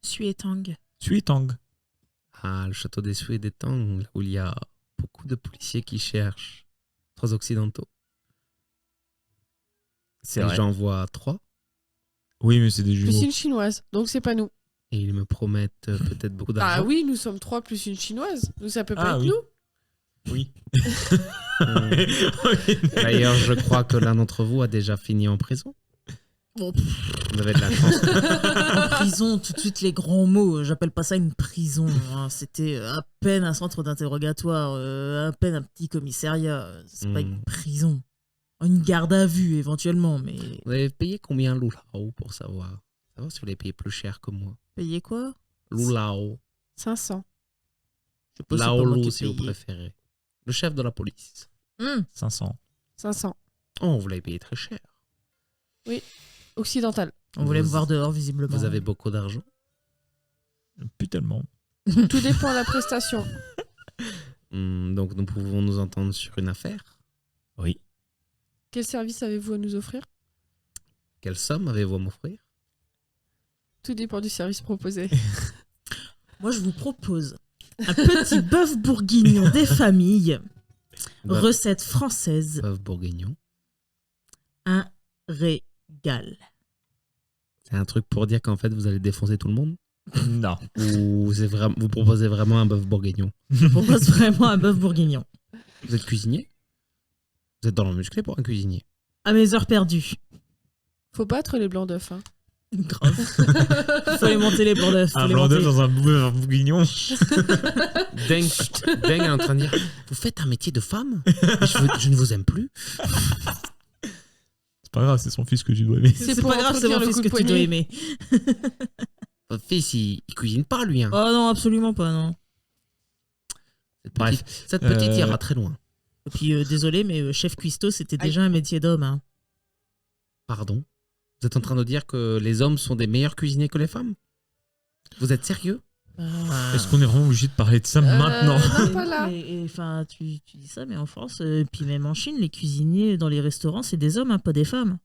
Suetang. Suitang. Ah, le château des Sous et des Tang, là où il y a beaucoup de policiers qui cherchent 3 occidentaux. C'est Et vrai. j'en vois 3. Oui, mais c'est des Plus jumeaux. une chinoise, donc c'est pas nous. Et ils me promettent peut-être beaucoup d'argent. Ah oui, nous sommes 3 plus une chinoise. Donc ça peut pas Ah être oui. nous. Oui. D'ailleurs, je crois que l'un d'entre vous a déjà fini en prison. Bon, Vous avez de la chance. en prison, tout de suite les grands mots. J'appelle pas ça une prison. Hein. C'était à peine un centre d'interrogatoire, à peine un petit commissariat. C'est pas une prison. Une garde à vue éventuellement, mais Vous avez payé combien Lulao pour savoir si vous l'avez payé plus cher que moi? payer quoi? Lulao. 500. Je sais pas, c'est pas moi qui Laolo, ai si vous payé. préférez. Le chef de la police. 500. 500. Oh, vous l'avez payé très cher. Occidental. On voulait me Vous- voir dehors visiblement. Vous avez beaucoup d'argent. Plus tellement. Tout dépend de la prestation. Donc nous pouvons nous entendre sur une affaire. Oui. Quel service avez-vous à nous offrir? Quelle somme avez-vous à m'offrir? Tout dépend du service proposé. Moi, je vous propose un petit bœuf bourguignon des familles, Bœuf- recette française, Bœuf bourguignon. un régal. C'est un truc pour dire qu'en fait vous allez défoncer tout le monde? Non. Ou vous proposez vraiment un bœuf bourguignon? Je propose vraiment un bœuf bourguignon. Vous êtes cuisinier? Vous êtes dans le musclé pour un cuisinier? À mes heures perdues. Faut battre les blancs d'œufs. Hein. Grave. Faut les monter les blancs d'œufs. faut Un les blanc d'œuf monter. dans un bourguignon. Deng est en train de dire, vous faites un métier de femme? Je ne vous aime plus. C'est pas grave, c'est son fils que tu dois aimer. C'est pour pas grave, c'est entretenir mon le fils coup que de tu dois poignet. aimer. Votre fils, il cuisine pas, lui. Hein. Oh non, absolument pas, non. Cette petite Euh, ira très loin. Et puis, désolé, mais chef cuistot, c'était déjà un métier d'homme. Hein. Pardon? Vous êtes en train de dire que les hommes sont des meilleurs cuisiniers que les femmes? Vous êtes sérieux? Est-ce qu'on est vraiment obligé de parler de ça maintenant? Non, pas là. Enfin, tu dis ça, mais en France, et puis même en Chine, les cuisiniers dans les restaurants, c'est des hommes, hein, pas des femmes.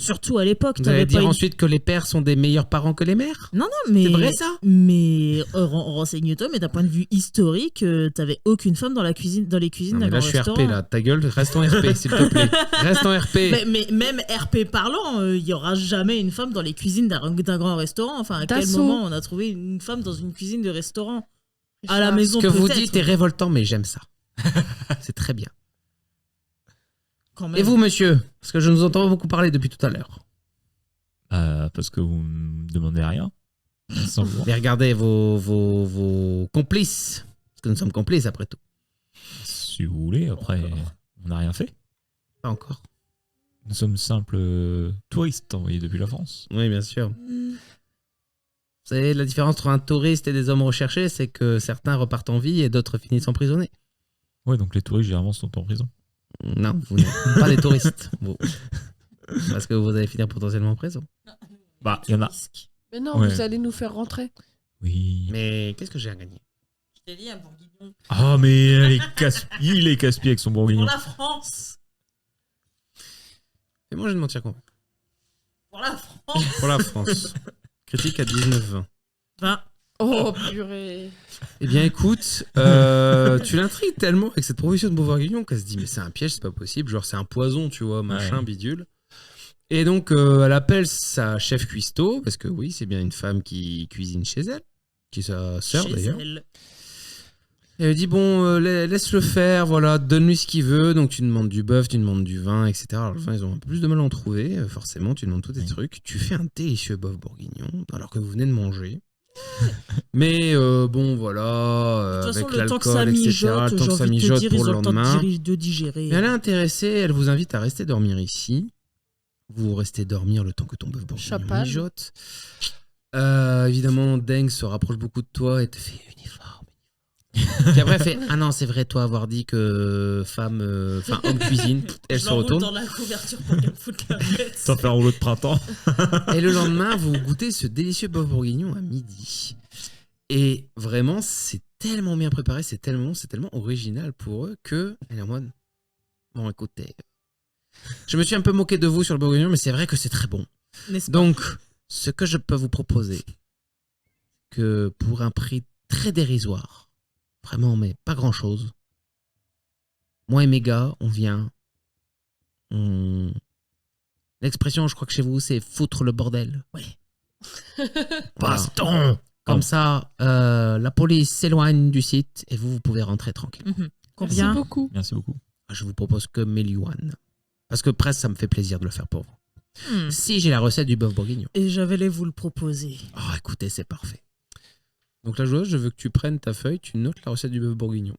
Surtout à l'époque. Vous t'avais allez pas dire une- ensuite que les pères sont des meilleurs parents que les mères? Non, non, mais. C'est vrai ça? Mais renseigne-toi, mais d'un point de vue historique, t'avais aucune femme dans la cuisine, dans les cuisines Non, d'un mais là, grand je suis restaurant. RP, là. Ta gueule, reste en RP, s'il te plaît. Reste en RP. Mais même RP parlant, il y aura jamais une femme dans les cuisines d'un grand restaurant. Enfin, à quel Dassault. moment on a trouvé une femme dans une cuisine de restaurant? À la maison, Ce que vous peut-être, dites est révoltant, mais j'aime ça. C'est très bien. quand même. Et vous, monsieur? Parce que je nous entends beaucoup parler depuis tout à l'heure. Parce que vous me demandez rien. Sans vouloir. Mais regardez vos complices. Parce que nous sommes complices après tout. Si vous voulez, après, on n'a rien fait. Pas encore. Nous sommes simples touristes envoyés depuis la France. Oui, bien sûr. Hmm. Vous savez, la différence entre un touriste et des hommes recherchés, c'est que certains repartent en vie et d'autres finissent emprisonnés. Ouais, donc les touristes, généralement, sont en prison. Non, vous n'êtes pas des touristes. Vous. Parce que vous allez finir potentiellement en prison. Bah, il y en a. Mais non, Ouais. vous allez nous faire rentrer. Oui. Mais qu'est-ce que j'ai à gagner? Je t'ai dit un bourguignon. Ah, mais il est casse-pied avec son Pour bourguignon. la France. Et moi, je vais mentir convaincre. Pour la France. Pour la France. Critique à 19-20. Enfin, Oh, purée. Eh bien, écoute, tu l'intrigues tellement avec cette proposition de Beauvoir-Guignon qu'elle se dit, mais c'est un piège, c'est pas possible. Genre, c'est un poison, tu vois, machin, Ouais. bidule. Et donc, elle appelle sa chef cuistot, parce que oui, c'est bien une femme qui cuisine chez elle, qui est sa sœur chez d'ailleurs. elle. Et elle dit, bon, laisse-le faire, voilà, donne-lui ce qu'il veut. Donc, tu demandes du bœuf, tu demandes du vin, etc. Alors, le vin, ils ont un peu plus de mal à en trouver, forcément, tu demandes tous tes Oui. trucs. Tu fais un délicieux bœuf bourguignon, alors que vous venez de manger. Mais bon, voilà, De toute façon, avec le temps que ça l'alcool, etc., mijote, le temps j'ai que ça envie de te mijote dire, pour ils le ont le temps lendemain. de digérer. Mais elle est intéressée, elle vous invite à rester dormir ici. Vous restez dormir le temps que ton bœuf bourguignon Chapal. mijote. Évidemment, Deng se rapproche beaucoup de toi et te fait uniforme. Puis après, elle fait ah non, c'est vrai, toi avoir dit que femme, homme cuisine, elle Je se l'enroule retourne. dans la couverture pour qu'elle me foute la bête. Ça fait un rouleau de printemps. Et le lendemain, vous goûtez ce délicieux bœuf bourguignon à midi. Et vraiment, c'est tellement bien préparé, c'est tellement original pour eux que elle est en mode bon, écoutez, je me suis un peu moqué de vous sur le bœuf bourguignon, mais c'est vrai que c'est très bon. N'est-ce pas? Donc, ce que je peux vous proposer, que pour un prix très dérisoire, vraiment, mais pas grand-chose, moi et mes gars, on vient. L'expression, je crois que chez vous, c'est foutre le bordel. Ouais. Voilà. Baston. Comme ça, la police s'éloigne du site et vous pouvez rentrer tranquille. Mhm. Merci Combien? beaucoup. Merci beaucoup. Je vous propose que 1000 yuan. Parce que presque, ça me fait plaisir de le faire pour vous. Hmm. Si j'ai la recette du bœuf bourguignon. Et j'allais vous le proposer. Oh, écoutez, c'est parfait. Donc la joueuse, je veux que tu prennes ta feuille, tu notes la recette du bœuf bourguignon.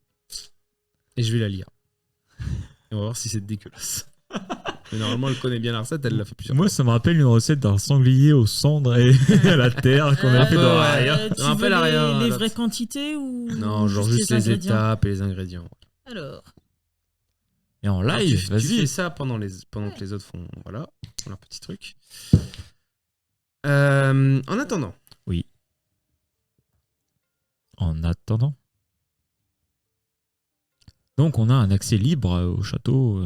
Et je vais la lire. Et on va voir si c'est dégueulasse. Mais normalement, elle connaît bien la recette, elle l'a fait plusieurs fois. Moi, ça me rappelle une recette d'un sanglier aux cendres et à la terre qu'on a fait dans ouais. Aria. Tu Ça me rappelle veux rien, les là. vraies quantités ou Non, genre juste les ingrédients? étapes et les ingrédients. Alors, Et en Alors, live, tu fais vas-y. ça pendant que les autres font, voilà, font leur petit truc. En attendant, En attendant. Donc, on a un accès libre au château.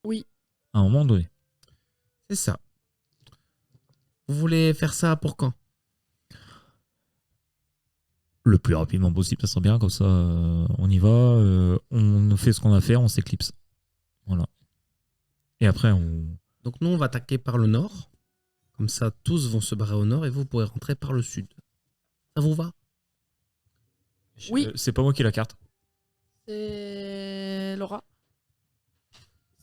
Oui. À un moment donné. c'est ça. Vous voulez faire ça pour quand? Le plus rapidement possible, ça serait bien. Comme ça, on y va. On fait ce qu'on a à faire, on s'éclipse. Voilà. Et après, on. Donc nous, on va attaquer par le nord. Comme ça, tous vont se barrer au nord et vous pourrez rentrer par le sud. Ça vous va? Oui. C'est pas moi qui ai la carte. C'est Laura.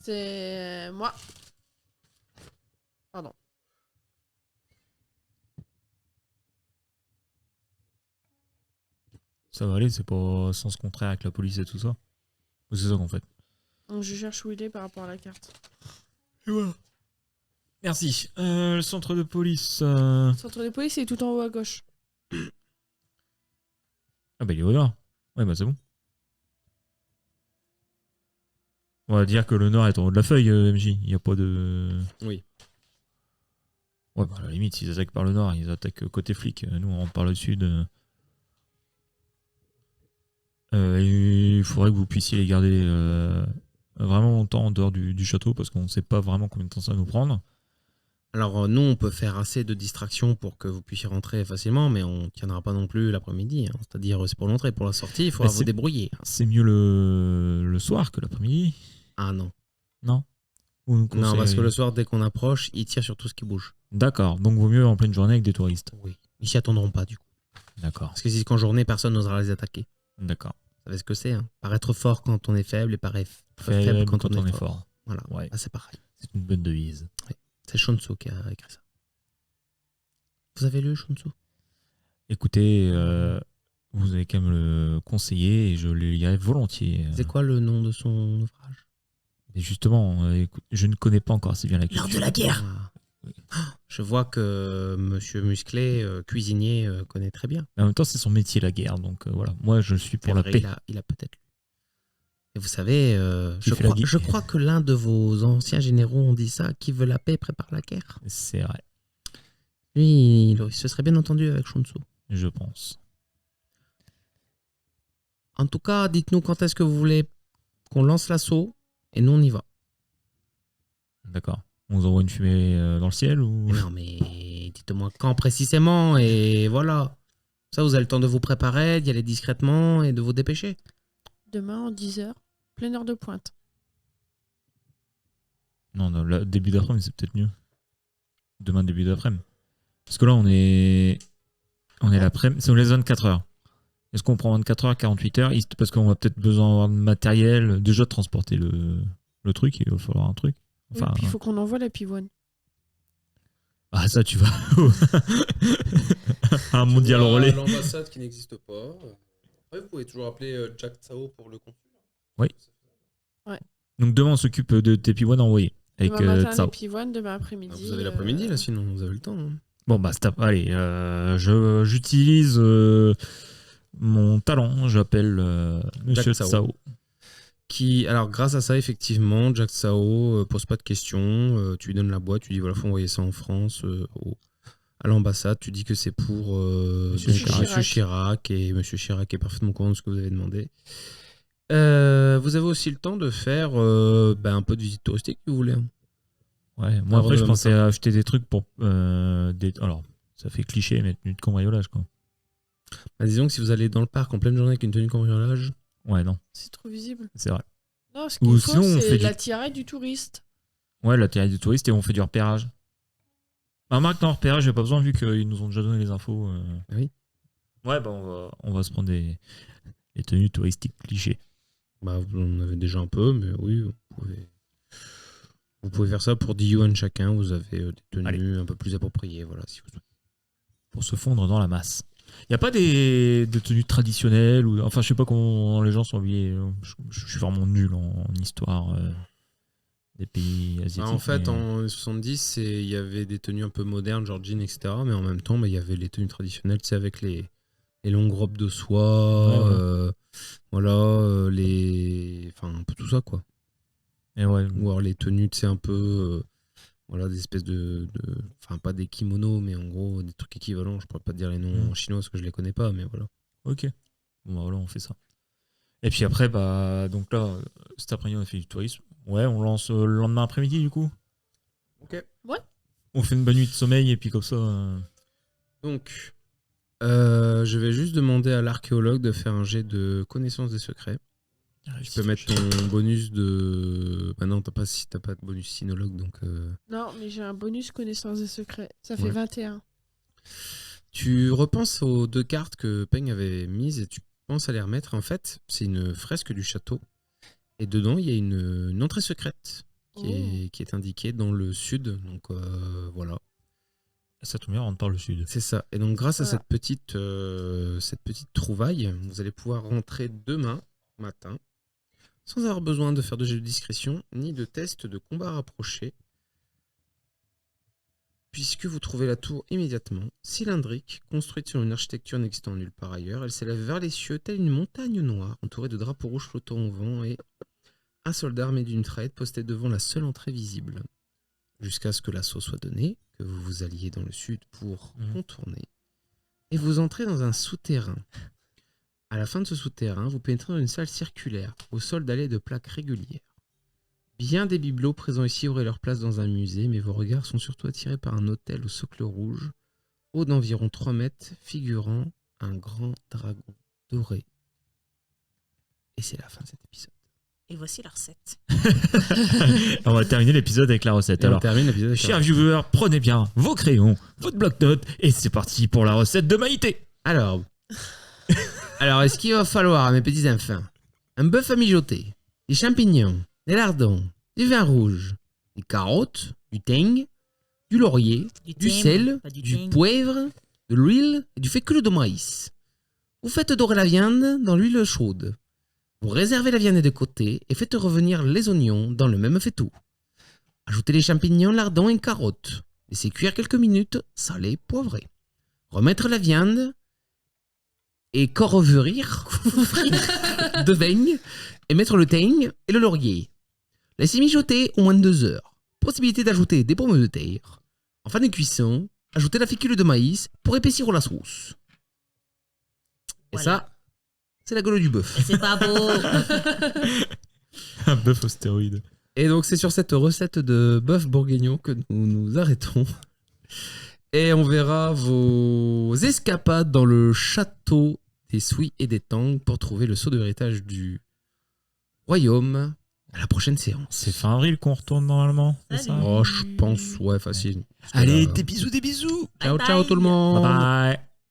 C'est moi. Pardon. Ça va aller, c'est pas sens contraire avec la police et tout ça. Ou c'est ça qu'on fait. Donc, je cherche où il est par rapport à la carte. Et voilà. Merci. Le centre de police. Le centre de police est tout en haut à gauche. Ah bah il est au nord. Ouais bah c'est bon. On va dire que le nord est en haut de la feuille, MJ. Il n'y a pas de... Oui. Ouais bah à la limite, s'ils attaquent par le nord, ils attaquent côté flic. Nous on rentre par le sud. Il faudrait que vous puissiez les garder vraiment longtemps en dehors du château parce qu'on ne sait pas vraiment combien de temps ça va nous prendre. Alors nous, on peut faire assez de distractions pour que vous puissiez rentrer facilement, mais on ne tiendra pas non plus l'après-midi. Hein. C'est-à-dire, c'est pour l'entrée, pour la sortie, il faudra vous débrouiller. C'est mieux le soir que l'après-midi. Ah non. Non. Ou nous Non, parce conseillez- que le soir, dès qu'on approche, il tire sur tout ce qui bouge. D'accord, donc vaut mieux en pleine journée avec des touristes. Oui. Ils s'y attendront pas, du coup. D'accord. Parce que si qu'en journée, personne n'osera les attaquer. D'accord. Vous savez ce que c'est, hein? Paraître fort quand on est faible et paraître faible quand on est fort. fort. Voilà, Ouais. Ah, c'est pareil. C'est une bonne devise. C'est Shunsu qui a écrit ça. Vous avez lu Shunsu? Écoutez, vous avez qu'à me le conseiller et je le lirai volontiers. C'est quoi le nom de son ouvrage? Et justement, écoute, je ne connais pas encore assez bien la culture. L'art de la guerre. Je vois que Monsieur Musclé, cuisinier, connaît très bien. Mais en même temps, c'est son métier, la guerre. Donc voilà, moi, je suis pour C'est la vrai, paix. il a peut-être lu. Et vous savez, Qui fait la guerre. je crois que l'un de vos anciens généraux ont dit ça. Qui veut la paix prépare la guerre. C'est vrai, Lui, il se serait bien entendu avec Shunsu. je pense. En tout cas, dites-nous quand est-ce que vous voulez qu'on lance l'assaut et nous on y va. D'accord. On vous envoie une fumée dans le ciel ou... Mais non, mais dites-moi quand précisément et voilà. Ça, vous avez le temps de vous préparer, d'y aller discrètement et de vous dépêcher. Demain, en 10h, pleine heure de pointe. Non, le début d'après-midi, c'est peut-être mieux. Demain, début d'après-midi. Parce que là, on est l'après-midi. C'est les 24 heures. Est-ce qu'on prend 24 heures, 48 heures parce qu'on va peut-être besoin d'avoir de matériel, déjà de transporter le truc, il va falloir un truc. Enfin, Oui, puis il faut qu'on envoie la pivoine. Ah, ça, tu vas un mondial relais. L'ambassade qui n'existe pas. Après, vous pouvez toujours appeler Jack Tsao pour le consul. Donc demain, on s'occupe de tes pivoines envoyées. Avec Demain matin, Tsao. la pivoine, demain après-midi. Vous avez l'après-midi là, sinon vous avez le temps. Hein. Bon, bah, stop. Allez, j'utilise mon talent. J'appelle Monsieur Jack Tsao. Tsao. Alors, grâce à ça, effectivement, Jack Tsao pose pas de questions. Tu lui donnes la boîte, tu dis voilà, faut envoyer ça en France à l'ambassade. Tu dis que c'est pour Monsieur Monsieur Chirac. Et Monsieur Chirac est parfaitement au courant de ce que vous avez demandé. Vous avez aussi le temps de faire un peu de visite touristique si vous voulez. Hein. Ouais, moi Avant après, de je la pensais à acheter des trucs pour. Alors, ça fait cliché, mais tenue de cambriolage, quoi. Bah, disons que si vous allez dans le parc en pleine journée avec une tenue de cambriolage, Ouais, non, C'est trop visible. c'est vrai. Non, ce Ou qu'il faut, sinon, on c'est fait la tirade du touriste. Ouais, la terre du touriste et on fait du repérage. Bah, Marc, dans le repérage, j'ai pas besoin vu qu'ils nous ont déjà donné les infos. Oui. Ouais, bah, on va se prendre les tenues touristiques clichés. bah, vous en avez déjà un peu, mais oui, vous pouvez faire ça pour 10 yuan chacun. Vous avez des tenues un peu plus appropriées. Voilà, si vous... Pour se fondre dans la masse. Il n'y a pas des tenues traditionnelles ou enfin je sais pas comment les gens sont habillés. Je suis vraiment nul en histoire des pays asiatiques. En fait, mais, en 70, il y avait des tenues un peu modernes, genre jeans, etc. Mais en même temps, il y avait les tenues traditionnelles, tu sais, avec les longues robes de soie, Ouais. voilà, enfin un peu tout ça, quoi. et ouais. Ou alors les tenues, tu sais, un peu, voilà, des espèces enfin pas des kimonos, mais en gros des trucs équivalents. Je pourrais pas te dire les noms en chinois parce que je les connais pas, mais voilà. Ok. Bon bah voilà, on fait ça. Et puis après, bah donc là, cet après-midi on a fait du tourisme. Ouais, on lance le lendemain après-midi du coup. Ok. Ouais. On fait une bonne nuit de sommeil et puis comme ça. Donc, je vais juste demander à l'archéologue de faire un jet de connaissance des secrets. Tu peux mettre ton bonus de... Bah non, t'as pas de bonus sinologue, donc... Non, mais j'ai un bonus connaissance des secrets. Ça fait Ouais. 21. Tu repenses aux 2 cartes que Peng avait mises et tu penses à les remettre. En fait, c'est une fresque du château. Et dedans, il y a une entrée secrète qui est indiquée dans le sud. Donc voilà, Ça tombe bien, on rentre par le sud. c'est ça. Et donc grâce à Voilà. cette petite trouvaille, vous allez pouvoir rentrer demain matin sans avoir besoin de faire de jet de discrétion ni de test de combat rapproché. Puisque vous trouvez la tour immédiatement, cylindrique, construite sur une architecture n'existant nulle part ailleurs, elle s'élève vers les cieux telle une montagne noire, entourée de drapeaux rouges flottant au vent et un soldat armé d'une traite posté devant la seule entrée visible. Jusqu'à ce que l'assaut soit donné, que vous vous alliez dans le sud pour contourner, et vous entrez dans un souterrain. À la fin de ce souterrain, vous pénétrez dans une salle circulaire, au sol dallé de plaques régulières. Bien des bibelots présents ici auraient leur place dans un musée, mais vos regards sont surtout attirés par un autel au socle rouge, haut d'environ 3 mètres, figurant un grand dragon doré. Et c'est la fin de cet épisode. Et voici la recette. On va terminer l'épisode avec la recette. Et on Alors, termine l'épisode avec chers viewers, prenez bien vos crayons, votre bloc-notes et c'est parti pour la recette de Maïté. Alors, est-ce qu'il va falloir, mes petits enfants, un bœuf à mijoter, des champignons, des lardons, du vin rouge, des carottes, du thym, du laurier, du thym, sel, pas du thym. poivre, de l'huile et du fécule de maïs. Vous faites dorer la viande dans l'huile chaude. Vous réservez la viande de côté et faites revenir les oignons dans le même faitout. Ajoutez les champignons, lardons et carottes. Laissez cuire quelques minutes, salé, poivré. Remettre la viande et couvrir de vin et mettre le thym et le laurier. Laissez mijoter au moins 2 heures. Possibilité d'ajouter des pommes de terre. En fin de cuisson, ajoutez la fécule de maïs pour épaissir la sauce. Et Voilà. ça, c'est la gueule du bœuf. Et c'est pas beau. Un bœuf aux stéroïdes. Et donc c'est sur cette recette de bœuf bourguignon que nous nous arrêtons. Et on verra vos escapades dans le château des Souis et des Tang pour trouver le sceau de héritage du royaume à la prochaine séance. C'est fin avril qu'on retourne normalement, c'est ça? Salut. Oh, je pense, ouais, facile. Allez, Parce que là- des bisous, des bisous. Ciao, Bye ciao bye. tout le monde. Bye bye.